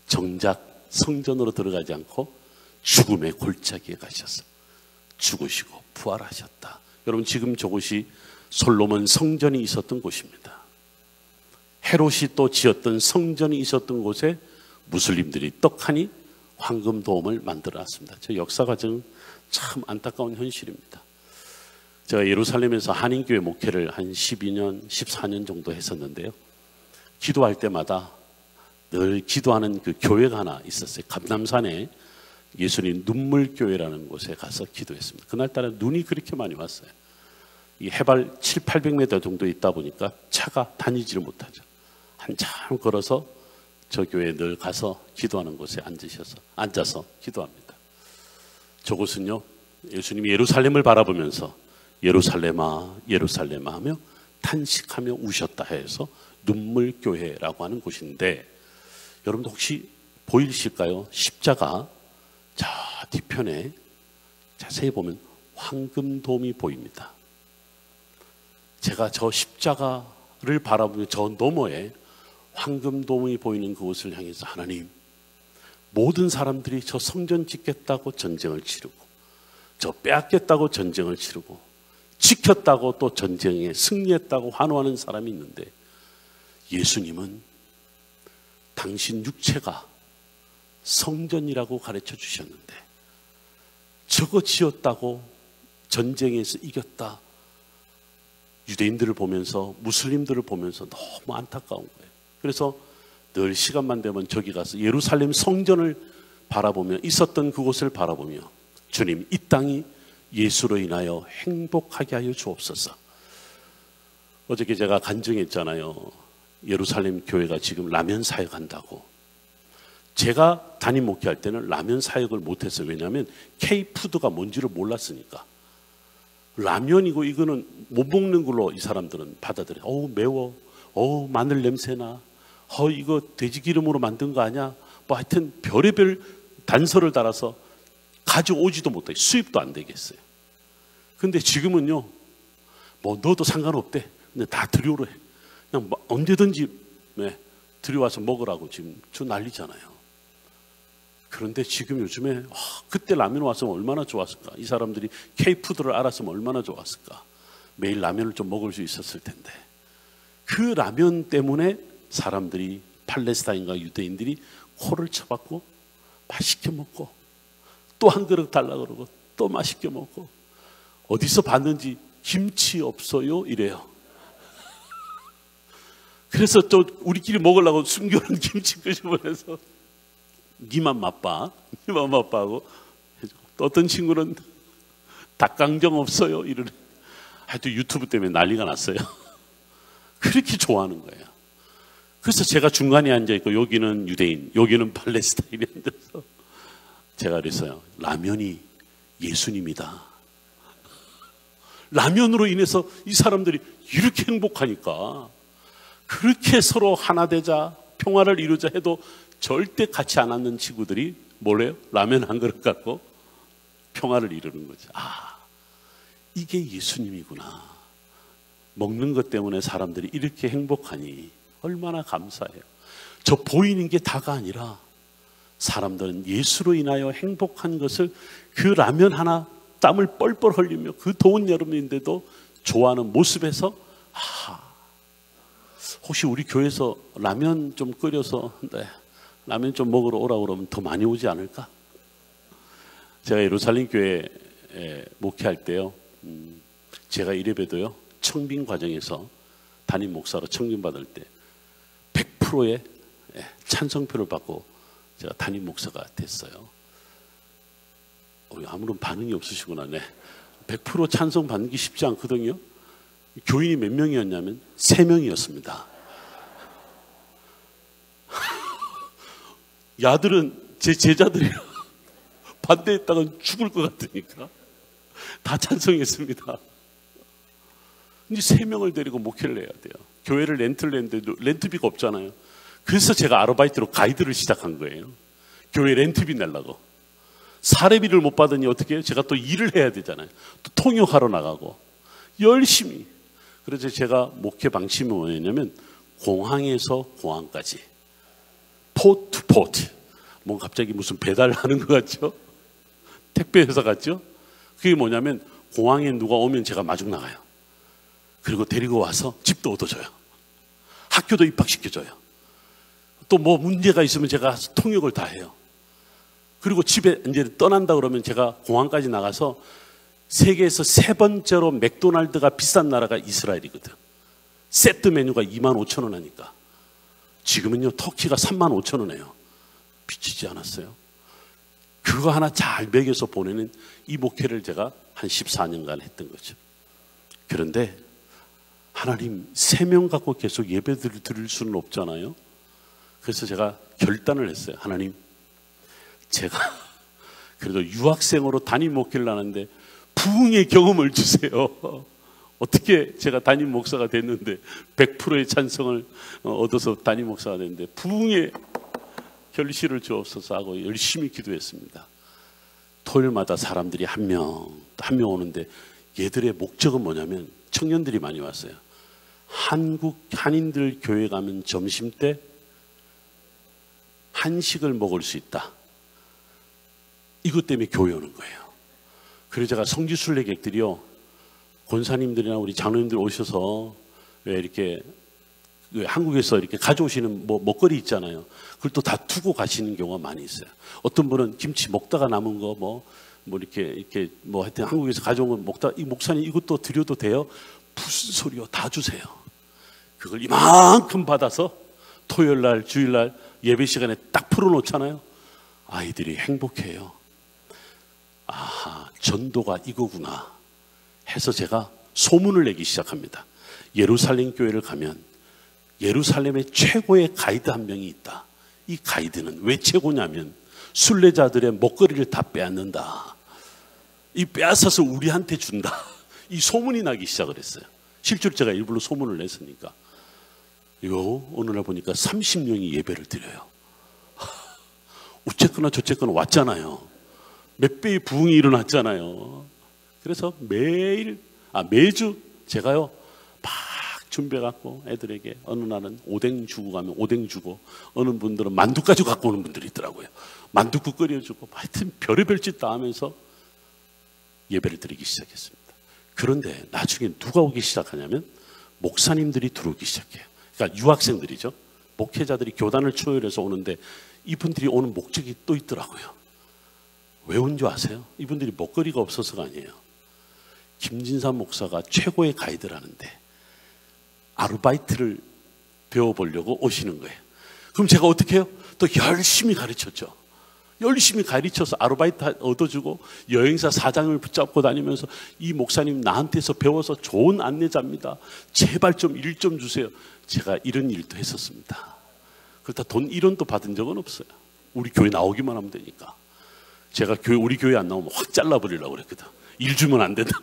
정작 성전으로 들어가지 않고 죽음의 골짜기에 가셔서 죽으시고 부활하셨다. 여러분, 지금 저곳이 솔로몬 성전이 있었던 곳입니다. 헤롯이 또 지었던 성전이 있었던 곳에 무슬림들이 떡하니 황금도움을 만들어놨습니다. 저 역사 과정은 참 안타까운 현실입니다. 제가 예루살렘에서 한인교회 목회를 한 12년, 14년 정도 했었는데요. 기도할 때마다 늘 기도하는 그 교회가 하나 있었어요. 감남산에 예수님 눈물교회라는 곳에 가서 기도했습니다. 그날따라 눈이 그렇게 많이 왔어요. 이 해발 7, 800m 정도 있다 보니까 차가 다니지를 못하죠. 한참 걸어서 저 교회에 늘 가서 기도하는 곳에 앉아서 기도합니다. 저곳은요, 예수님이 예루살렘을 바라보면서 예루살렘아 예루살렘아 하며 탄식하며 우셨다 해서 눈물교회라고 하는 곳인데, 여러분도 혹시 보이실까요? 십자가 저 뒤편에 자세히 보면 황금돔이 보입니다. 제가 저 십자가를 바라보며 저 너머에 황금돔이 보이는 그곳을 향해서 하나님, 모든 사람들이 저 성전 짓겠다고 전쟁을 치르고 저 빼앗겠다고 전쟁을 치르고 지켰다고 또 전쟁에 승리했다고 환호하는 사람이 있는데, 예수님은 당신 육체가 성전이라고 가르쳐 주셨는데 저거 지었다고 전쟁에서 이겼다. 유대인들을 보면서, 무슬림들을 보면서 너무 안타까운 거예요. 그래서 늘 시간만 되면 저기 가서 예루살렘 성전을 바라보며, 있었던 그곳을 바라보며, 주님, 이 땅이 예수로 인하여 행복하게 하여 주옵소서. 어저께 제가 간증했잖아요. 예루살렘 교회가 지금 라면 사역한다고. 제가 담임 목회할 때는 라면 사역을 못했어요. 왜냐하면 K푸드가 뭔지를 몰랐으니까. 라면이고 이거는 못 먹는 걸로 이 사람들은 받아들여요. 어우 매워, 어우 마늘 냄새나, 이거 돼지 기름으로 만든 거 아니야? 뭐 하여튼 별의별 단서를 달아서 가져오지도 못해. 수입도 안 되겠어요. 근데 지금은요, 뭐 넣어도 상관없대. 근데 다 들여오래. 그냥 언제든지 들여와서 먹으라고 지금 저 난리잖아요. 그런데 지금 요즘에 그때 라면 왔으면 얼마나 좋았을까. 이 사람들이 K푸드를 알았으면 얼마나 좋았을까. 매일 라면을 좀 먹을 수 있었을 텐데, 그 라면 때문에 사람들이, 팔레스타인과 유대인들이 코를 쳐박고 맛있게 먹고 또 한 그릇 달라 그러고 또 맛있게 먹고, 어디서 봤는지 김치 없어요 이래요. 그래서 또 우리끼리 먹으려고 숨겨놓은 김치 끄집어내서 니만 맛봐 하고 해주고, 또 어떤 친구는 닭강정 없어요 이러네. 하여튼 유튜브 때문에 난리가 났어요. 그렇게 좋아하는 거예요. 그래서 제가 중간에 앉아있고 여기는 유대인, 여기는 팔레스타인이 앉아서 제가 그랬어요. 라면이 예수님이다. 라면으로 인해서 이 사람들이 이렇게 행복하니까, 그렇게 서로 하나 되자, 평화를 이루자 해도 절대 같이 안 앉는 친구들이 뭐래요? 라면 한 그릇 갖고 평화를 이루는 거죠. 이게 예수님이구나. 먹는 것 때문에 사람들이 이렇게 행복하니 얼마나 감사해요. 저 보이는 게 다가 아니라 사람들은 예수로 인하여 행복한 것을, 그 라면 하나 땀을 뻘뻘 흘리며 그 더운 여름인데도 좋아하는 모습에서, 혹시 우리 교회에서 라면 좀 끓여서 라면 좀 먹으러 오라고 그러면 더 많이 오지 않을까? 제가 예루살렘 교회에 목회할 때요, 제가 이래봬도요, 청빙 과정에서 담임 목사로 청빙받을 때 100%의 찬성표를 받고 제가 담임 목사가 됐어요. 아무런 반응이 없으시구나. 100% 찬성 받는 게 쉽지 않거든요. 교인이 몇 명이었냐면 3명이었습니다. 야들은 제 제자들이라 반대했다간 죽을 것 같으니까 다 찬성했습니다. 이제 3명을 데리고 목회를 해야 돼요. 교회를 렌트를 했는데 렌트비가 없잖아요. 그래서 제가 아르바이트로 가이드를 시작한 거예요. 교회 렌트비 내려고. 사례비를 못 받으니 어떻게 해요? 제가 또 일을 해야 되잖아요. 또 통역하러 나가고 열심히. 그래서 제가 목회 방침이 뭐였냐면 공항에서 공항까지 포트 투 포트. 뭐 갑자기 무슨 배달하는 것 같죠? 택배 회사 같죠? 그게 뭐냐면 공항에 누가 오면 제가 마중 나가요. 그리고 데리고 와서 집도 얻어줘요. 학교도 입학시켜줘요. 또 뭐 문제가 있으면 제가 통역을 다 해요. 그리고 집에 이제 떠난다 그러면 제가 공항까지 나가서 세계에서 3번째로 맥도날드가 비싼 나라가 이스라엘이거든. 세트 메뉴가 25,000원 하니까. 지금은요 터키가 35,000원이에요. 미치지 않았어요? 그거 하나 잘 먹여서 보내는 이 목회를 제가 한 14년간 했던 거죠. 그런데 하나님 3명 갖고 계속 예배를 드릴 수는 없잖아요. 그래서 제가 결단을 했어요. 하나님, 제가 그래도 유학생으로 담임 목회를 하는데 부흥의 경험을 주세요. 어떻게 제가 담임 목사가 됐는데 100%의 찬성을 얻어서 담임 목사가 됐는데 부흥의 결실을 주옵소서 하고 열심히 기도했습니다. 토요일마다 사람들이 한 명 오는데 얘들의 목적은 뭐냐면 청년들이 많이 왔어요. 한국 한인들 교회 가면 점심때 한식을 먹을 수 있다. 이것 때문에 교회 오는 거예요. 그래서 제가 성지순례객들이요, 권사님들이나 우리 장로님들 오셔서 왜 이렇게 한국에서 이렇게 가져오시는 뭐 먹거리 있잖아요. 그걸 또 다 두고 가시는 경우가 많이 있어요. 어떤 분은 김치 먹다가 남은 거 뭐 이렇게 뭐 하여튼 한국에서 가져온 거 먹다, 이 목사님 이것도 드려도 돼요? 무슨 소리요? 다 주세요. 그걸 이만큼 받아서 토요일 날, 주일 날 예배 시간에 딱 풀어놓잖아요. 아이들이 행복해요. 아하, 전도가 이거구나 해서 제가 소문을 내기 시작합니다. 예루살렘 교회를 가면 예루살렘의 최고의 가이드 한 명이 있다. 이 가이드는 왜 최고냐면 순례자들의 먹거리를 다 빼앗는다. 이 빼앗아서 우리한테 준다. 이 소문이 나기 시작을 했어요. 실제로 제가 일부러 소문을 냈으니까. 어느 날 보니까 30명이 예배를 드려요. 어쨌거나 저쨌거나 왔잖아요. 몇 배의 부흥이 일어났잖아요. 그래서 매주 제가요 막 준비해갖고 애들에게 어느 날은 오뎅 주고 가면 오뎅 주고, 어느 분들은 만두까지 갖고 오는 분들이 있더라고요. 만두국 끓여주고 하여튼 별의별 짓 다 하면서 예배를 드리기 시작했습니다. 그런데 나중에 누가 오기 시작하냐면 목사님들이 들어오기 시작해요. 그러니까 유학생들이죠. 목회자들이 교단을 초월해서 오는데 이분들이 오는 목적이 또 있더라고요. 왜 온 줄 아세요? 이분들이 먹거리가 없어서가 아니에요. 김진삼 목사가 최고의 가이드라는데 아르바이트를 배워보려고 오시는 거예요. 그럼 제가 어떻게 해요? 또 열심히 가르쳤죠. 열심히 가르쳐서 아르바이트 얻어주고 여행사 사장을 붙잡고 다니면서 이 목사님 나한테서 배워서 좋은 안내자입니다. 제발 좀 일 좀 주세요. 제가 이런 일도 했었습니다. 그렇다 돈 1원도 받은 적은 없어요. 우리 교회 나오기만 하면 되니까. 제가 우리 교회 안 나오면 확 잘라버리려고 그랬거든. 일 주면 안 된다.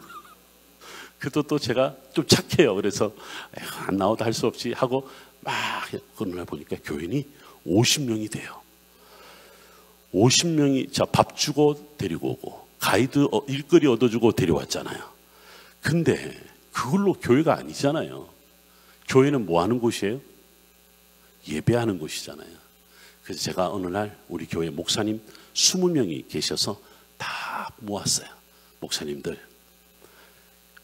그래도 또 제가 좀 착해요. 그래서 안 나와도 할 수 없지 하고 막 어느 날 보니까 교인이 50명이 돼요. 50명이 자 밥 주고 데리고 오고 가이드 일거리 얻어주고 데려왔잖아요. 근데 그걸로 교회가 아니잖아요. 교회는 뭐 하는 곳이에요? 예배하는 곳이잖아요. 그래서 제가 어느 날 우리 교회 목사님 20명이 계셔서 다 모았어요. 목사님들,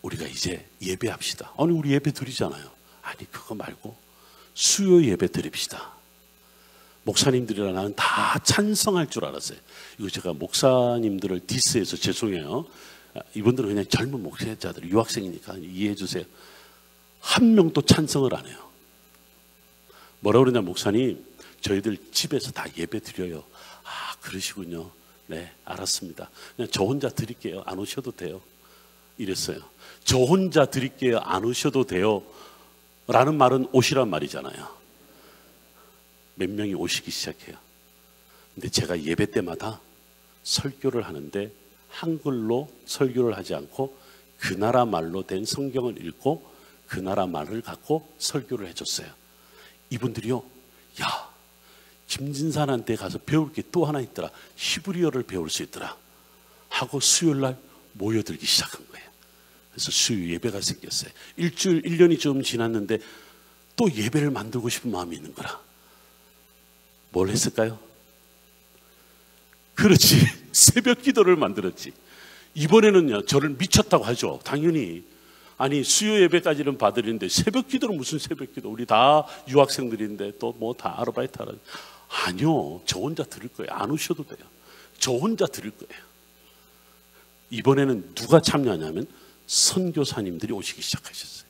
우리가 이제 예배합시다. 아니 우리 예배 드리잖아요. 아니 그거 말고 수요 예배 드립시다. 목사님들이랑 나는 다 찬성할 줄 알았어요. 이거 제가 목사님들을 디스해서 죄송해요. 이분들은 그냥 젊은 목회자들, 유학생이니까 이해해 주세요. 한 명도 찬성을 안 해요. 뭐라고 그러냐, 목사님 저희들 집에서 다 예배 드려요. 아 그러시군요. 네 알았습니다. 그냥 저 혼자 드릴게요. 안 오셔도 돼요. 이랬어요. 저 혼자 드릴게요. 안 오셔도 돼요. 라는 말은 오시란 말이잖아요. 몇 명이 오시기 시작해요. 근데 제가 예배 때마다 설교를 하는데 한글로 설교를 하지 않고 그 나라 말로 된 성경을 읽고 그 나라 말을 갖고 설교를 해줬어요. 이분들이요, 야, 김진산한테 가서 배울 게 또 하나 있더라. 히브리어를 배울 수 있더라 하고 수요일 날 모여들기 시작한 거예요. 그래서 수요 예배가 생겼어요. 일주일, 1년이 좀 지났는데 또 예배를 만들고 싶은 마음이 있는 거라. 뭘 했을까요? 그렇지. 새벽 기도를 만들었지. 이번에는요, 저를 미쳤다고 하죠. 당연히. 아니, 수요 예배까지는 봐드리는데 새벽 기도는 무슨 새벽 기도? 우리 다 유학생들인데 또 뭐 다 아르바이트 하라. 아니요, 저 혼자 들을 거예요. 안 오셔도 돼요. 저 혼자 들을 거예요. 이번에는 누가 참여하냐면 선교사님들이 오시기 시작하셨어요.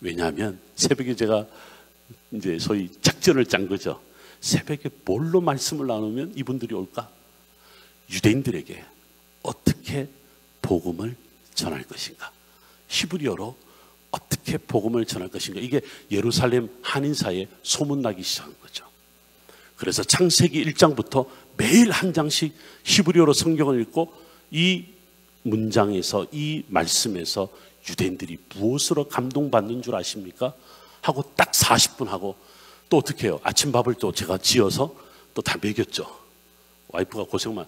왜냐하면 새벽에 제가 이제 소위 작전을 짠 거죠. 새벽에 뭘로 말씀을 나누면 이분들이 올까? 유대인들에게 어떻게 복음을 전할 것인가? 히브리어로 어떻게 복음을 전할 것인가? 이게 예루살렘 한인사에 소문나기 시작한 거죠. 그래서 창세기 1장부터 매일 한 장씩 히브리어로 성경을 읽고 이 문장에서, 이 말씀에서 유대인들이 무엇으로 감동받는 줄 아십니까? 하고 딱 40분 하고 또 어떻게 해요? 아침밥을 또 제가 지어서 또 다 먹였죠. 와이프가 고생만,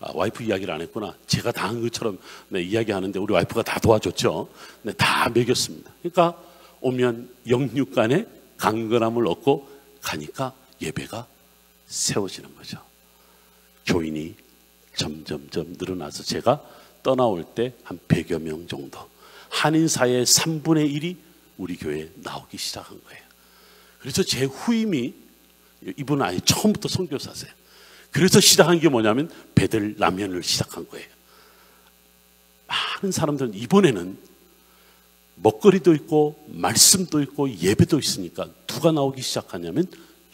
와이프 이야기를 안 했구나. 제가 다 한 것처럼 이야기하는데 우리 와이프가 다 도와줬죠. 다 먹였습니다. 그러니까 오면 영육간에 강건함을 얻고 가니까 예배가 세워지는 거죠. 교인이 점점점 늘어나서 제가 떠나올 때 한 100여 명 정도, 한인사의 3분의 1이 우리 교회에 나오기 시작한 거예요. 그래서 제 후임이, 이분은 아예 처음부터 선교사세요. 그래서 시작한 게 뭐냐면 베들 라면을 시작한 거예요. 많은 사람들은 이번에는 먹거리도 있고 말씀도 있고 예배도 있으니까 누가 나오기 시작하냐면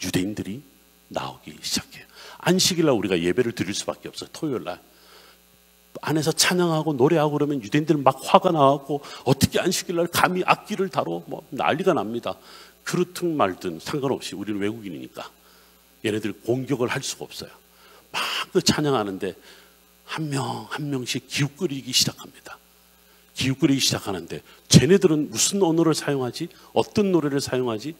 유대인들이 나오기 시작해요. 안식일날 우리가 예배를 드릴 수밖에 없어요. 토요일날 안에서 찬양하고 노래하고 그러면 유대인들 막 화가 나고 어떻게 안식일날 감히 악기를 다뤄, 뭐 난리가 납니다. 그렇든 말든 상관없이 우리는 외국인이니까 얘네들 공격을 할 수가 없어요. 막 그 찬양하는데 한 명 한 명씩 기웃거리기 시작합니다. 기웃거리기 시작하는데 쟤네들은 무슨 언어를 사용하지? 어떤 노래를 사용하지?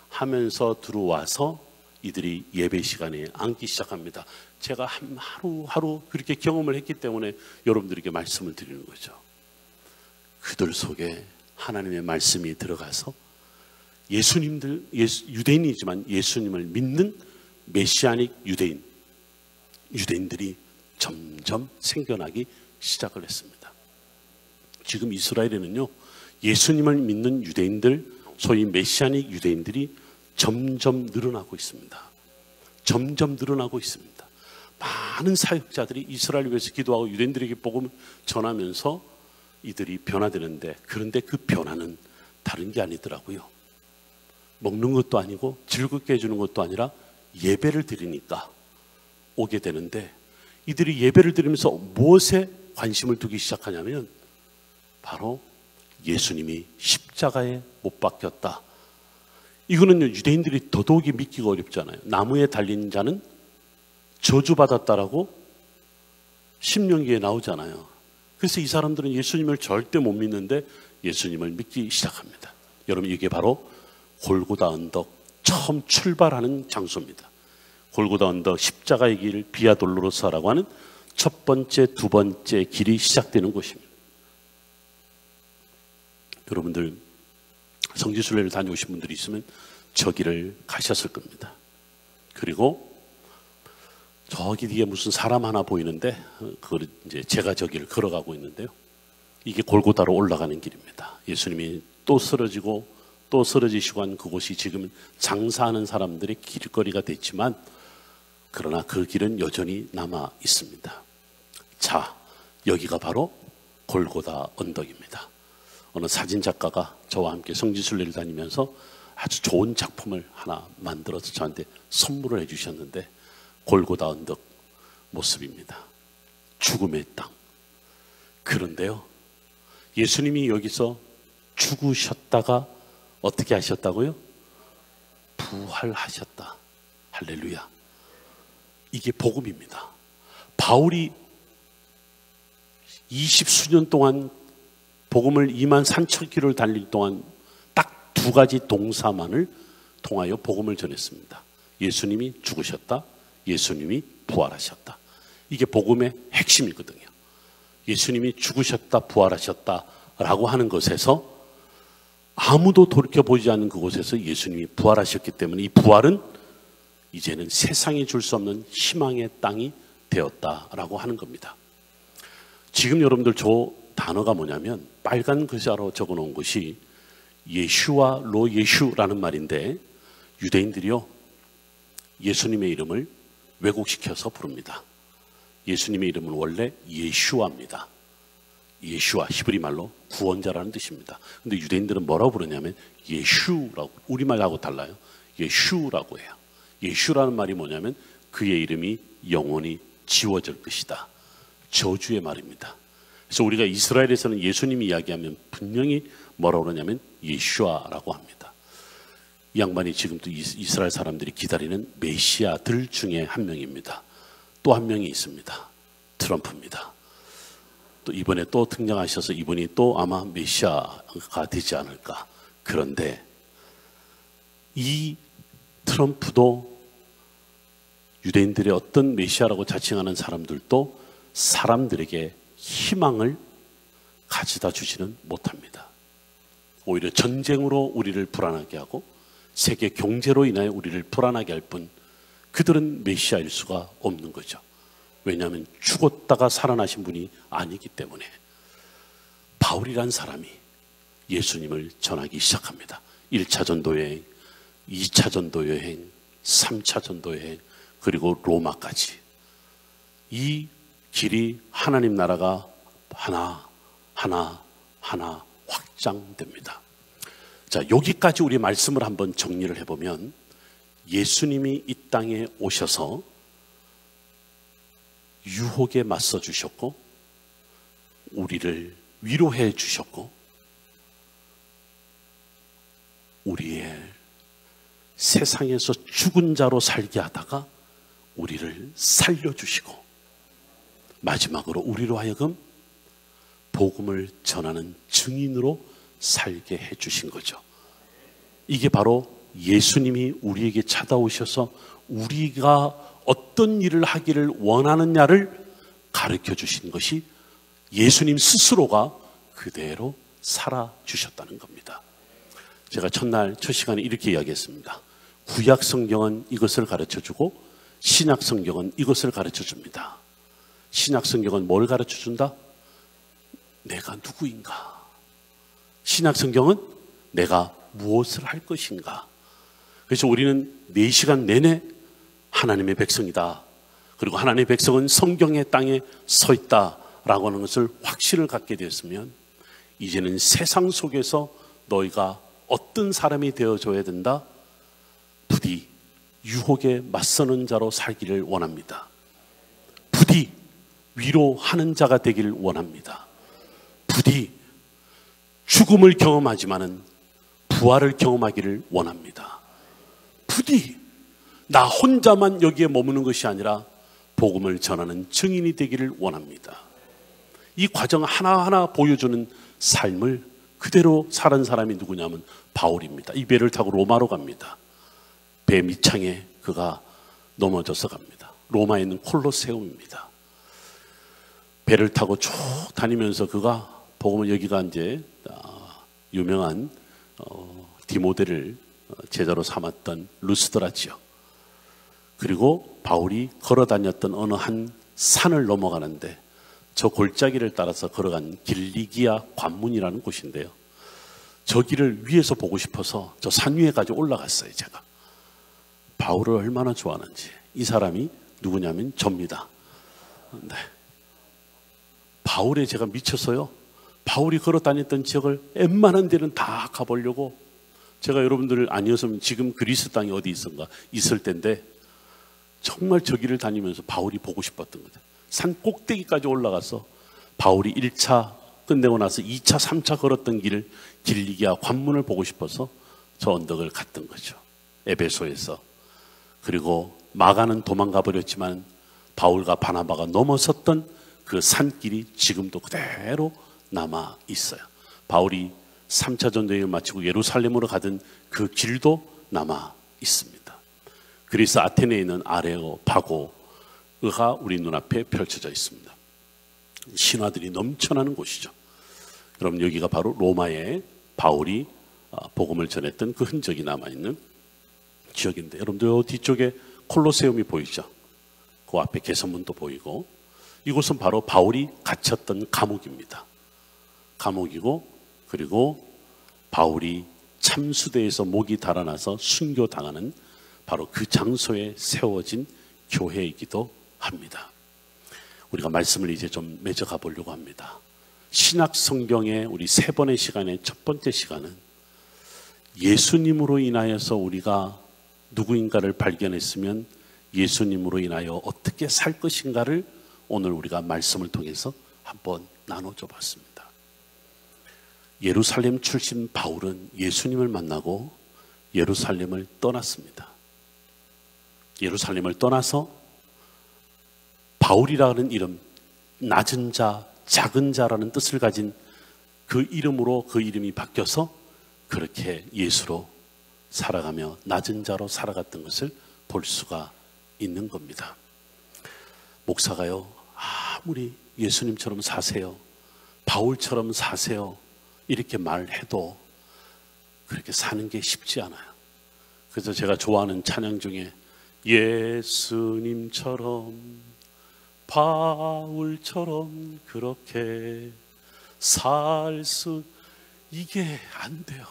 하면서 들어와서 이들이 예배 시간에 앉기 시작합니다. 제가 하루 그렇게 경험을 했기 때문에 여러분들에게 말씀을 드리는 거죠. 그들 속에 하나님의 말씀이 들어가서 유대인이지만 예수님을 믿는 메시아닉 유대인들이 점점 생겨나기 시작을 했습니다. 지금 이스라엘에는요, 예수님을 믿는 유대인들, 소위 메시아닉 유대인들이 점점 늘어나고 있습니다. 점점 늘어나고 있습니다. 많은 사역자들이 이스라엘을 위해서 기도하고 유대인들에게 복음을 전하면서 이들이 변화되는데, 그런데 그 변화는 다른 게 아니더라고요. 먹는 것도 아니고 즐겁게 해주는 것도 아니라 예배를 드리니까 오게 되는데, 이들이 예배를 드리면서 무엇에 관심을 두기 시작하냐면 바로 예수님이 십자가에 못 박혔다. 이거는요, 유대인들이 더더욱이 믿기가 어렵잖아요. 나무에 달린 자는 저주받았다라고 신명기에 나오잖아요. 그래서 이 사람들은 예수님을 절대 못 믿는데 예수님을 믿기 시작합니다. 여러분, 이게 바로 골고다 언덕 처음 출발하는 장소입니다. 골고다 언덕 십자가의 길 비아 돌로로사라고 하는 첫 번째, 두 번째 길이 시작되는 곳입니다. 여러분들 성지순례를 다녀오신 분들이 있으면 저 길을 가셨을 겁니다. 그리고 저기 뒤에 무슨 사람 하나 보이는데, 그걸 이제 제가 저 길을 걸어가고 있는데요. 이게 골고다로 올라가는 길입니다. 예수님이 또 쓰러지고 또 쓰러지시고 한 그곳이 지금 장사하는 사람들의 길거리가 됐지만, 그러나 그 길은 여전히 남아 있습니다. 자, 여기가 바로 골고다 언덕입니다. 어느 사진작가가 저와 함께 성지순례를 다니면서 아주 좋은 작품을 하나 만들어서 저한테 선물을 해주셨는데, 골고다 언덕 모습입니다. 죽음의 땅. 그런데요, 예수님이 여기서 죽으셨다가 어떻게 하셨다고요? 부활하셨다. 할렐루야. 이게 복음입니다. 바울이 20수년 동안 복음을 23,000km를 달릴 동안 딱 두 가지 동사만을 통하여 복음을 전했습니다. 예수님이 죽으셨다. 예수님이 부활하셨다. 이게 복음의 핵심이거든요. 예수님이 죽으셨다, 부활하셨다 라고 하는 것에서 아무도 돌이켜보지 않는 그곳에서 예수님이 부활하셨기 때문에 이 부활은 이제는 세상에 줄 수 없는 희망의 땅이 되었다라고 하는 겁니다. 지금 여러분들 저 단어가 뭐냐면 빨간 글자로 적어놓은 것이 예슈와 로 예슈라는 말인데 유대인들이요 예수님의 이름을 왜곡시켜서 부릅니다. 예수님의 이름은 원래 예슈아입니다. 예슈아 히브리 말로 구원자라는 뜻입니다. 근데 유대인들은 뭐라고 부르냐면 예슈라고, 우리말하고 달라요. 예슈라고 해요. 예슈라는 말이 뭐냐면 그의 이름이 영원히 지워질 것이다. 저주의 말입니다. 그래서 우리가 이스라엘에서는 예수님이 이야기하면 분명히 뭐라고 그러냐면 예슈아라고 합니다. 이 양반이 지금도 이스라엘 사람들이 기다리는 메시아들 중에 한 명입니다. 또 한 명이 있습니다. 트럼프입니다. 또 이번에 또 등장하셔서 이분이 또 아마 메시아가 되지 않을까. 그런데 이 트럼프도 유대인들의 어떤 메시아라고 자칭하는 사람들도 사람들에게 희망을 가져다 주지는 못합니다. 오히려 전쟁으로 우리를 불안하게 하고 세계 경제로 인하여 우리를 불안하게 할 뿐 그들은 메시아일 수가 없는 거죠. 왜냐하면 죽었다가 살아나신 분이 아니기 때문에. 바울이란 사람이 예수님을 전하기 시작합니다. 1차 전도 여행, 2차 전도 여행, 3차 전도 여행, 그리고 로마까지. 이 길이 하나님 나라가 하나 확장됩니다. 자, 여기까지 우리 말씀을 한번 정리를 해보면 예수님이 이 땅에 오셔서 유혹에 맞서 주셨고 우리를 위로해 주셨고 우리의 세상에서 죽은 자로 살게 하다가 우리를 살려주시고 마지막으로 우리로 하여금 복음을 전하는 증인으로 살게 해주신 거죠. 이게 바로 예수님이 우리에게 찾아오셔서 우리가 어떤 일을 하기를 원하느냐를 가르쳐 주신 것이 예수님 스스로가 그대로 살아주셨다는 겁니다. 제가 첫 시간에 이렇게 이야기했습니다. 구약 성경은 이것을 가르쳐 주고 신약 성경은 이것을 가르쳐 줍니다. 신약 성경은 뭘 가르쳐 준다? 내가 누구인가? 신약 성경은 내가 무엇을 할 것인가? 그래서 우리는 4시간 내내 하나님의 백성이다. 그리고 하나님의 백성은 성경의 땅에 서 있다라고 하는 것을 확신을 갖게 되었으면 이제는 세상 속에서 너희가 어떤 사람이 되어줘야 된다? 부디 유혹에 맞서는 자로 살기를 원합니다. 부디 위로하는 자가 되기를 원합니다. 부디 죽음을 경험하지만은 부활을 경험하기를 원합니다. 부디 나 혼자만 여기에 머무는 것이 아니라 복음을 전하는 증인이 되기를 원합니다. 이 과정 하나하나 보여주는 삶을 그대로 살은 사람이 누구냐면 바울입니다. 이 배를 타고 로마로 갑니다. 배 밑창에 그가 넘어져서 갑니다. 로마에 있는 콜로세움입니다. 배를 타고 쭉 다니면서 그가 복음을 여기가 이제 유명한 디모데를 제자로 삼았던 루스드라지요. 그리고 바울이 걸어 다녔던 어느 한 산을 넘어가는데 저 골짜기를 따라서 걸어간 길리기아 관문이라는 곳인데요. 저 길을 위에서 보고 싶어서 저 산 위에까지 올라갔어요. 제가 바울을 얼마나 좋아하는지. 이 사람이 누구냐면 접니다. 네. 바울에 제가 미쳐서요. 바울이 걸어 다녔던 지역을 웬만한 데는 다 가보려고. 제가 여러분들 아니었으면 지금 그리스 땅이 어디 있을 텐데 정말 저 길을 다니면서 바울이 보고 싶었던 거죠. 산 꼭대기까지 올라가서 바울이 1차 끝내고 나서 2차, 3차 걸었던 길을 길리기아 관문을 보고 싶어서 저 언덕을 갔던 거죠. 에베소에서. 그리고 마가는 도망가 버렸지만 바울과 바나바가 넘어섰던 그 산길이 지금도 그대로 남아 있어요. 바울이 3차 전쟁을 마치고 예루살렘으로 가던 그 길도 남아 있습니다. 그리스 아테네에 있는 아레오 바고가 우리 눈앞에 펼쳐져 있습니다. 신화들이 넘쳐나는 곳이죠. 그럼 여기가 바로 로마에 바울이 복음을 전했던 그 흔적이 남아있는 지역인데, 여러분들 요 뒤쪽에 콜로세움이 보이죠. 그 앞에 개선문도 보이고, 이곳은 바로 바울이 갇혔던 감옥입니다. 감옥이고, 그리고 바울이 참수대에서 목이 달아나서 순교당하는 바로 그 장소에 세워진 교회이기도 합니다. 우리가 말씀을 이제 좀 맺어가 보려고 합니다. 신약 성경의 우리 3번의 시간의 첫 번째 시간은 예수님으로 인하여서 우리가 누구인가를 발견했으면 예수님으로 인하여 어떻게 살 것인가를 오늘 우리가 말씀을 통해서 한번 나눠줘 봤습니다. 예루살렘 출신 바울은 예수님을 만나고 예루살렘을 떠났습니다. 예루살렘을 떠나서 바울이라는 이름, 낮은 자, 작은 자라는 뜻을 가진 그 이름으로 그 이름이 바뀌어서 그렇게 예수로 살아가며 낮은 자로 살아갔던 것을 볼 수가 있는 겁니다. 목사가요, 아무리 예수님처럼 사세요, 바울처럼 사세요 이렇게 말해도 그렇게 사는 게 쉽지 않아요. 그래서 제가 좋아하는 찬양 중에 예수님처럼 바울처럼 그렇게 살 수, 이게 안 돼요.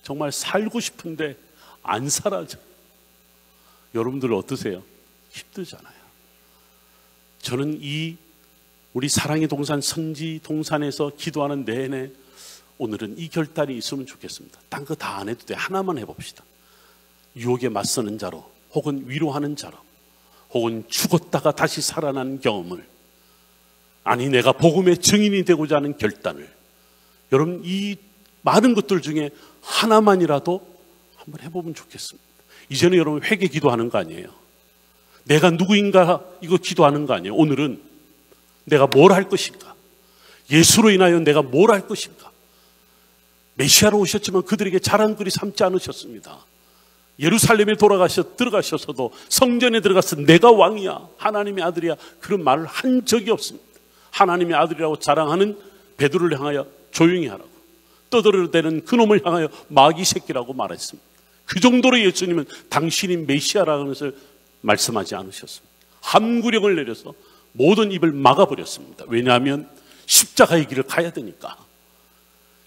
정말 살고 싶은데 안 살아져. 여러분들 어떠세요? 힘들잖아요. 저는 이 우리 사랑의 동산 선지 동산에서 기도하는 내내 오늘은 이 결단이 있으면 좋겠습니다. 딴 거 다 안 해도 돼. 하나만 해봅시다. 유혹에 맞서는 자로, 혹은 위로하는 자로, 혹은 죽었다가 다시 살아난 경험을, 아니 내가 복음의 증인이 되고자 하는 결단을, 여러분 이 많은 것들 중에 하나만이라도 한번 해보면 좋겠습니다. 이제는 여러분 회개 기도하는 거 아니에요. 내가 누구인가 이거 기도하는 거 아니에요. 오늘은 내가 뭘 할 것인가, 예수로 인하여 내가 뭘 할 것인가. 메시아로 오셨지만 그들에게 자랑거리 삼지 않으셨습니다. 예루살렘에 들어가셔서도 성전에 들어가서 내가 왕이야, 하나님의 아들이야, 그런 말을 한 적이 없습니다. 하나님의 아들이라고 자랑하는 베드로를 향하여 조용히 하라고, 떠들어대는 그놈을 향하여 마귀 새끼라고 말했습니다. 그 정도로 예수님은 당신이 메시아라는 것을 말씀하지 않으셨습니다. 함구령을 내려서 모든 입을 막아버렸습니다. 왜냐하면 십자가의 길을 가야 되니까.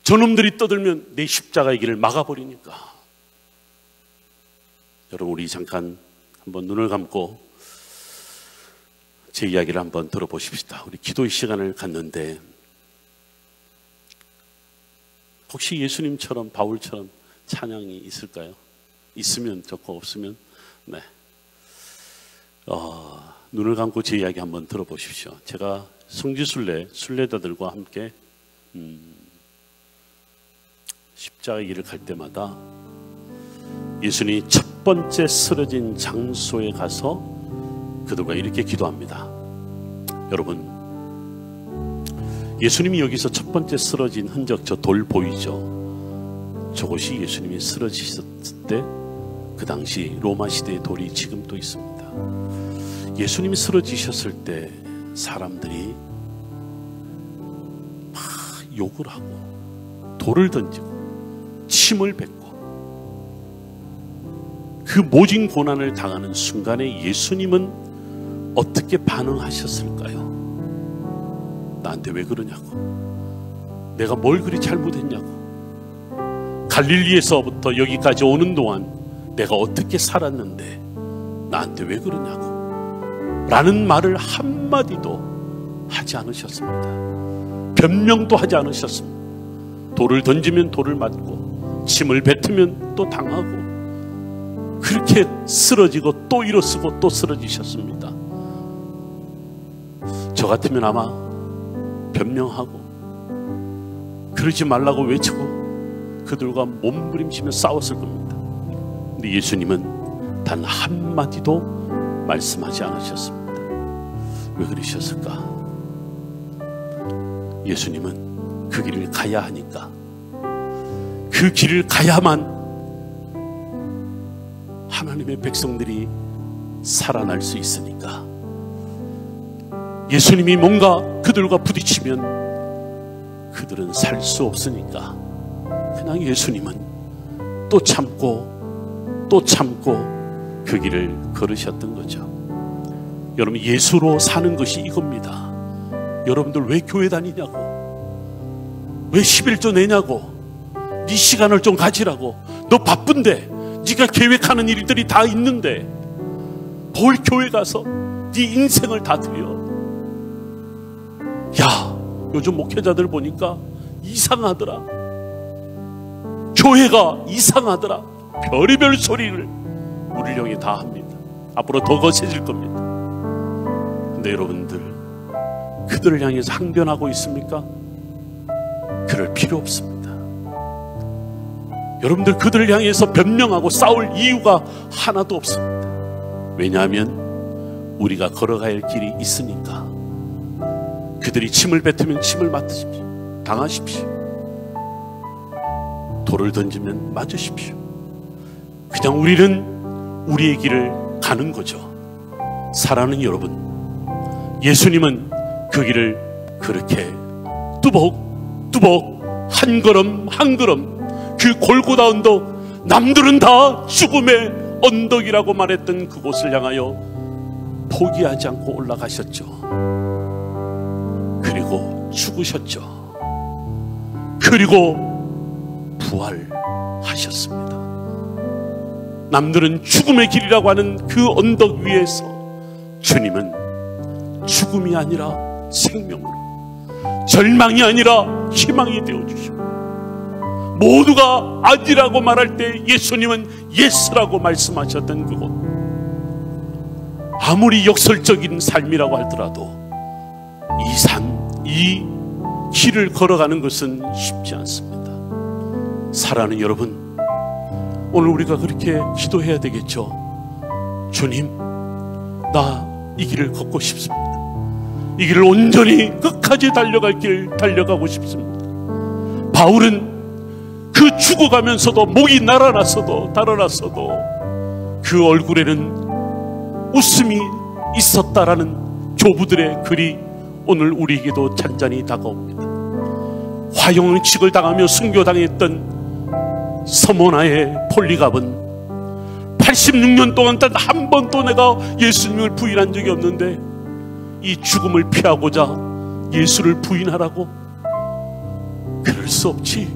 저놈들이 떠들면 내 십자가의 길을 막아버리니까. 여러분 우리 잠깐 한번 눈을 감고 제 이야기를 한번 들어보십시다. 우리 기도의 시간을 갖는데 혹시 예수님처럼 바울처럼 찬양이 있을까요? 있으면 좋고 없으면 네. 눈을 감고 제 이야기 한번 들어보십시오. 제가 성지순례 순례자들과 함께 십자가의 길을 갈 때마다 예수님이 첫 번째 쓰러진 장소에 가서 그들과 이렇게 기도합니다. 여러분, 예수님이 여기서 첫 번째 쓰러진 흔적, 저 돌 보이죠? 저곳이 예수님이 쓰러지셨을 때 그 당시 로마 시대의 돌이 지금도 있습니다. 예수님이 쓰러지셨을 때 사람들이 막 욕을 하고 돌을 던지고 침을 뱉고 그 모진 고난을 당하는 순간에 예수님은 어떻게 반응하셨을까요? 나한테 왜 그러냐고, 내가 뭘 그리 잘못했냐고, 갈릴리에서부터 여기까지 오는 동안 내가 어떻게 살았는데 나한테 왜 그러냐고 라는 말을 한마디도 하지 않으셨습니다. 변명도 하지 않으셨습니다. 돌을 던지면 돌을 맞고 침을 뱉으면 또 당하고 그렇게 쓰러지고 또 일어서고 또 쓰러지셨습니다. 저 같으면 아마 변명하고 그러지 말라고 외치고 그들과 몸부림치며 싸웠을 겁니다. 근데 예수님은 단 한마디도 말씀하지 않으셨습니다. 왜 그러셨을까? 예수님은 그 길을 가야 하니까, 그 길을 가야만 하나님의 백성들이 살아날 수 있으니까. 예수님이 뭔가 그들과 부딪히면 그들은 살 수 없으니까 그냥 예수님은 또 참고 또 참고 그 길을 걸으셨던 거죠. 여러분, 예수로 사는 것이 이겁니다. 여러분들 왜 교회 다니냐고, 왜 11조 내냐고, 네 시간을 좀 가지라고, 너 바쁜데, 네가 계획하는 일들이 다 있는데 뭘 교회 가서 네 인생을 다 드려. 야, 요즘 목회자들 보니까 이상하더라. 교회가 이상하더라. 별의별 소리를 우리 형이 다 합니다. 앞으로 더 거세질 겁니다. 근데 여러분들, 그들을 향해서 항변하고 있습니까? 그럴 필요 없습니다. 여러분들, 그들을 향해서 변명하고 싸울 이유가 하나도 없습니다. 왜냐하면 우리가 걸어가야 할 길이 있으니까. 그들이 침을 뱉으면 침을 맞으십시오. 당하십시오. 돌을 던지면 맞으십시오. 그냥 우리는 우리의 길을 가는 거죠. 사랑하는 여러분, 예수님은 그 길을 그렇게 뚜벅뚜벅 한 걸음 한 걸음, 그 골고다 언덕, 남들은 다 죽음의 언덕이라고 말했던 그곳을 향하여 포기하지 않고 올라가셨죠. 그리고 죽으셨죠. 그리고 부활하셨습니다. 남들은 죽음의 길이라고 하는 그 언덕 위에서 주님은 죽음이 아니라 생명으로, 절망이 아니라 희망이 되어주시고, 모두가 아니라고 말할 때 예수님은 예스라고 말씀하셨던 그곳, 아무리 역설적인 삶이라고 하더라도 이 삶, 이 길을 걸어가는 것은 쉽지 않습니다. 사랑하는 여러분, 오늘 우리가 그렇게 기도해야 되겠죠. 주님, 나 이 길을 걷고 싶습니다. 이 길을 온전히 끝까지 달려갈 길 달려가고 싶습니다. 바울은 그 죽어가면서도, 목이 날아났어도 달아났어도 그 얼굴에는 웃음이 있었다라는 교부들의 글이 오늘 우리에게도 잔잔히 다가옵니다. 화형식을 당하며 순교당했던 서모나의 폴리갑은 86년 동안 단 한 번도 내가 예수님을 부인한 적이 없는데 이 죽음을 피하고자 예수를 부인하라고? 그럴 수 없지.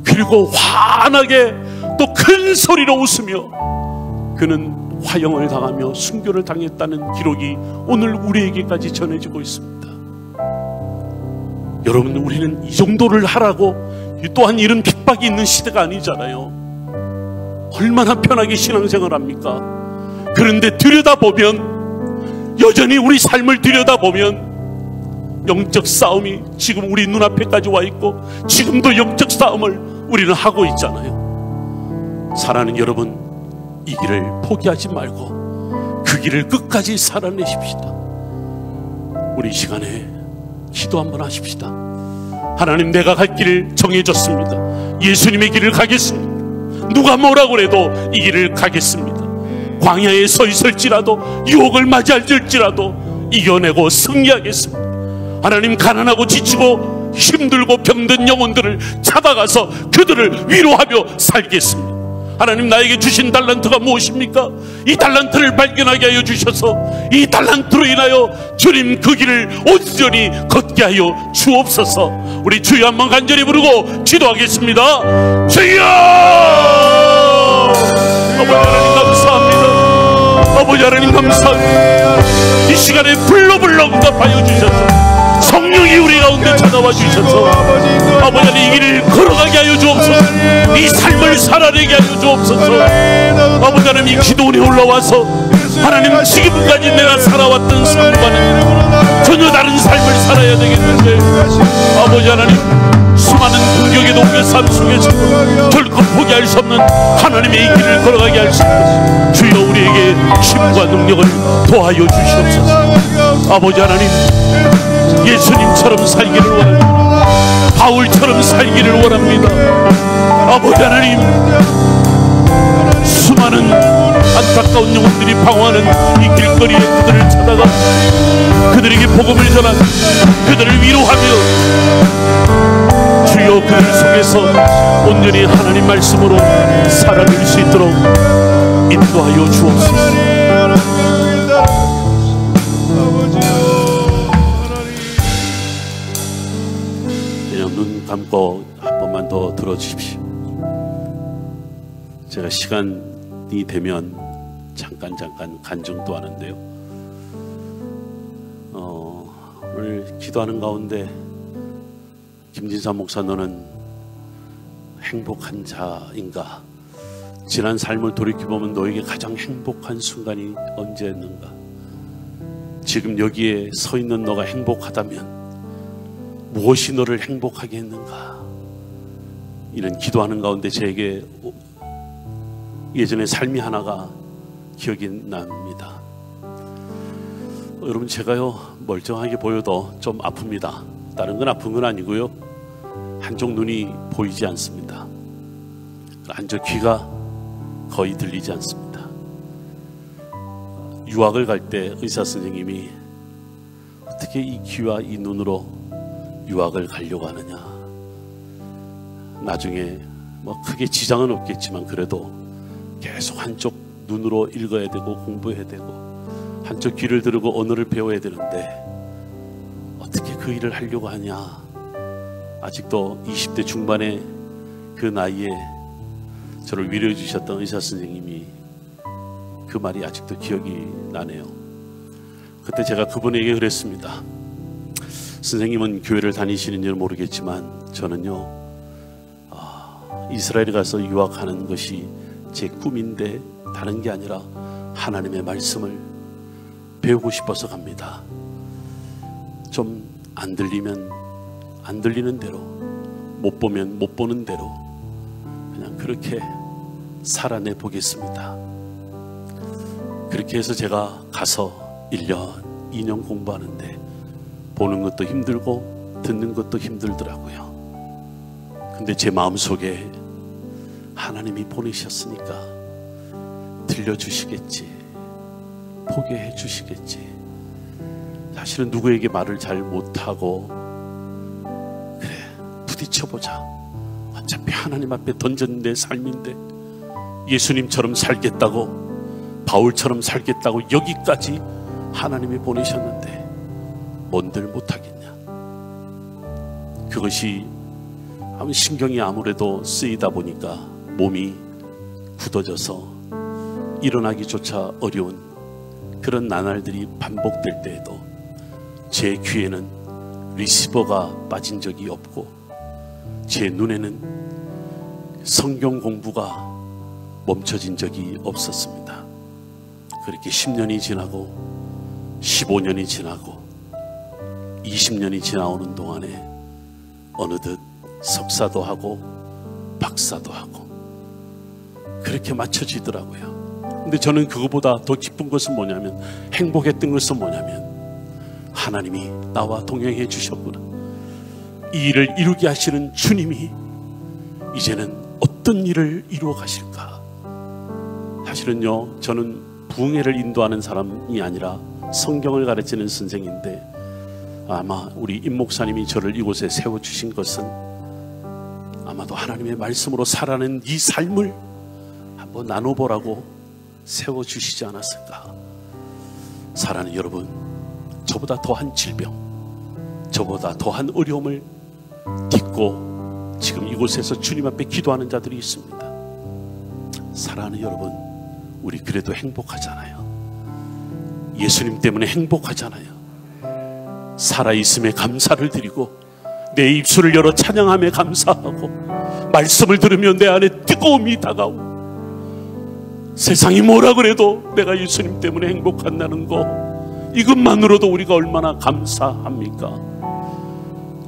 그리고 환하게 또 큰 소리로 웃으며 그는 화형을 당하며 순교를 당했다는 기록이 오늘 우리에게까지 전해지고 있습니다. 여러분, 우리는 이 정도를 하라고, 또한 이런 핍박이 있는 시대가 아니잖아요. 얼마나 편하게 신앙생활 합니까? 그런데 들여다보면, 여전히 우리 삶을 들여다보면 영적 싸움이 지금 우리 눈앞에까지 와 있고, 지금도 영적 싸움을 우리는 하고 있잖아요. 사랑하는 여러분, 이 길을 포기하지 말고 그 길을 끝까지 살아내십시다. 우리 이 시간에 기도 한번 하십시다. 하나님, 내가 갈 길을 정해졌습니다. 예수님의 길을 가겠습니다. 누가 뭐라고 해도 이 길을 가겠습니다. 광야에 서 있을지라도, 유혹을 맞이할지라도 이겨내고 승리하겠습니다. 하나님, 가난하고 지치고 힘들고 병든 영혼들을 찾아가서 그들을 위로하며 살겠습니다. 하나님, 나에게 주신 달란트가 무엇입니까? 이 달란트를 발견하게 하여 주셔서 이 달란트로 인하여 주님 그 길을 온전히 걷게 하여 주옵소서. 우리 주여 한번 간절히 부르고 기도하겠습니다. 주여! 아버지 하나님 감사합니다. 아버지 하나님 감사합니다. 이 시간에 불러 응답하여 주셔서 성령이 우리 가운데 찾아와 주셔서 아버지 하나님 이 길을 걸어가게 하여 주옵소서. 이 삶을 살아내게 하여 주옵소서. 아버지 하나님, 이 기도원에 올라와서 하나님, 지금까지 내가 살아왔던 삶과는 전혀 다른 삶을 살아야 되겠는데, 아버지 하나님, 수많은 공격이 우리에게도 우리의 삶 속에서 결코 포기할 수 없는 하나님의 이 길을 걸어가게 할 수 있는 주여 우리에게 힘과 능력을 도하여 주시옵소서. 아버지 하나님, 예수님처럼 살기를 원합니다. 바울처럼 살기를 원합니다. 아버지 하나님, 수많은 안타까운 영혼들이 방황하는 이 길거리에 그들을 찾아가 그들에게 복음을 전한, 그들을 위로하며 주여 그들 속에서 온전히 하나님 말씀으로 살아갈 수 있도록 인도하여 주옵소서. 그냥 눈 감고 한 번만 더 들어주십시오. 제가 시간이 되면 잠깐 간증도 하는데요. 오늘 기도하는 가운데 김진사 목사, 너는 행복한 자인가? 지난 삶을 돌이켜보면 너에게 가장 행복한 순간이 언제였는가? 지금 여기에 서 있는 너가 행복하다면 무엇이 너를 행복하게 했는가? 이런 기도하는 가운데 제게 예전의 삶이 하나가 기억이 납니다. 여러분, 제가요 멀쩡하게 보여도 좀 아픕니다. 다른 건 아픈 건 아니고요, 한쪽 눈이 보이지 않습니다. 한쪽 귀가 거의 들리지 않습니다. 유학을 갈 때 의사 선생님이 어떻게 이 귀와 이 눈으로 유학을 가려고 하느냐, 나중에 뭐 크게 지장은 없겠지만 그래도 계속 한쪽 눈으로 읽어야 되고 공부해야 되고 한쪽 귀를 들고 언어를 배워야 되는데 어떻게 그 일을 하려고 하냐. 아직도 20대 중반의 그 나이에 저를 위로해 주셨던 의사 선생님이 그 말이 아직도 기억이 나네요. 그때 제가 그분에게 그랬습니다. 선생님은 교회를 다니시는지는 모르겠지만 저는요, 이스라엘에 가서 유학하는 것이 제 꿈인데 다른 게 아니라 하나님의 말씀을 배우고 싶어서 갑니다. 좀 안 들리면 안 들리는 대로, 못 보면 못 보는 대로 그냥 그렇게 살아내 보겠습니다. 그렇게 해서 제가 가서 1년, 2년 공부하는데 보는 것도 힘들고 듣는 것도 힘들더라고요. 근데 제 마음속에 하나님이 보내셨으니까 들려주시겠지, 포기해 주시겠지. 사실은 누구에게 말을 잘 못하고 그래 부딪혀보자, 어차피 하나님 앞에 던진 내 삶인데 예수님처럼 살겠다고, 바울처럼 살겠다고 여기까지 하나님이 보내셨는데 뭔들 못하겠냐. 그것이 신경이 아무래도 쓰이다 보니까 몸이 굳어져서 일어나기조차 어려운 그런 나날들이 반복될 때에도 제 귀에는 리시버가 빠진 적이 없고 제 눈에는 성경 공부가 멈춰진 적이 없었습니다. 그렇게 10년이 지나고 15년이 지나고 20년이 지나오는 동안에 어느덧 석사도 하고 박사도 하고 그렇게 맞춰지더라고요. 근데 저는 그거보다 더 기쁜 것은 뭐냐면, 행복했던 것은 뭐냐면, 하나님이 나와 동행해 주셨구나. 이 일을 이루게 하시는 주님이 이제는 어떤 일을 이루어 가실까. 사실은요, 저는 부흥회를 인도하는 사람이 아니라 성경을 가르치는 선생인데, 아마 우리 임 목사님이 저를 이곳에 세워주신 것은 아마도 하나님의 말씀으로 살아낸 이 삶을 한번 나눠보라고 세워주시지 않았을까. 사랑하는 여러분, 저보다 더한 질병, 저보다 더한 어려움을 딛고 지금 이곳에서 주님 앞에 기도하는 자들이 있습니다. 사랑하는 여러분, 우리 그래도 행복하잖아요. 예수님 때문에 행복하잖아요. 살아있음에 감사를 드리고 내 입술을 열어 찬양함에 감사하고 말씀을 들으며 내 안에 뜨거움이 다가오고 세상이 뭐라 그래도 내가 예수님 때문에 행복한다는 거, 이것만으로도 우리가 얼마나 감사합니까?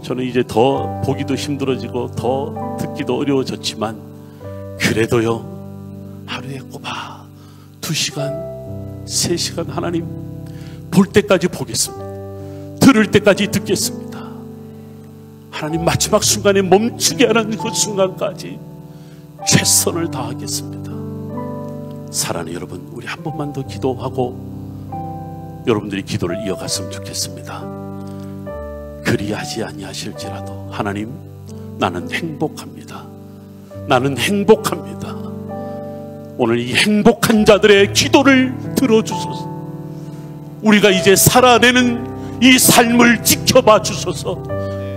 저는 이제 더 보기도 힘들어지고 더 듣기도 어려워졌지만 그래도요, 하루에 꼬박 2시간, 3시간 하나님 볼 때까지 보겠습니다. 들을 때까지 듣겠습니다. 하나님 마지막 순간에 멈추게 하는 그 순간까지 최선을 다하겠습니다. 사랑하는 여러분, 우리 한 번만 더 기도하고 여러분들이 기도를 이어갔으면 좋겠습니다. 그리하지 아니하실지라도 하나님, 나는 행복합니다. 나는 행복합니다. 오늘 이 행복한 자들의 기도를 들어주소서. 우리가 이제 살아내는 이 삶을 지켜봐 주소서.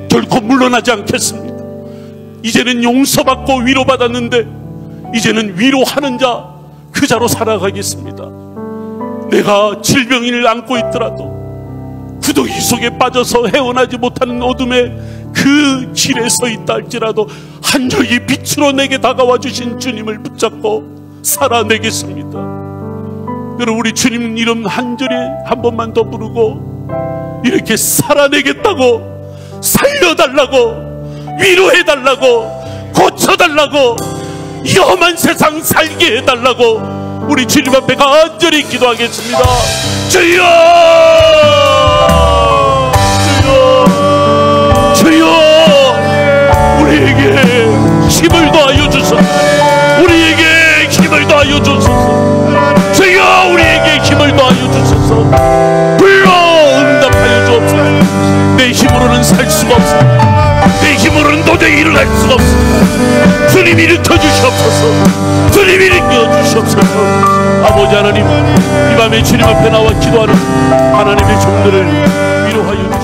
결코 물러나지 않겠습니다. 이제는 용서받고 위로받았는데 이제는 위로하는 자, 그 자로 살아가겠습니다. 내가 질병을 안고 있더라도 구덩이 속에 빠져서 헤어나지 못하는 어둠의 그 길에 서 있다 할지라도 한 줄기 빛으로 내게 다가와 주신 주님을 붙잡고 살아내겠습니다. 여러분, 우리 주님 이름 한 절에 한 번만 더 부르고 이렇게 살아내겠다고, 살려달라고, 위로해달라고, 고쳐달라고, 이 험한 세상 살게 해달라고 우리 주님 앞에 간절히 기도하겠습니다. 주여, 주여, 주여, 우리에게 힘을 더하여 주소서. 우리에게 힘을 더하여 주소서. 주여, 우리에게 힘을 더하여 주소서. 불러 응답하여 주옵소서. 내 힘으로는 살 수가 없습니다. 내 힘으로는 도저히 일어날 수가 없습니다. 주님이 일으켜 주시옵소서. 주님이 일으켜 주시옵소서. 아버지 하나님, 이 밤에 주님 앞에 나와 기도하는 하나님의 종들을 위로하여 주옵소서.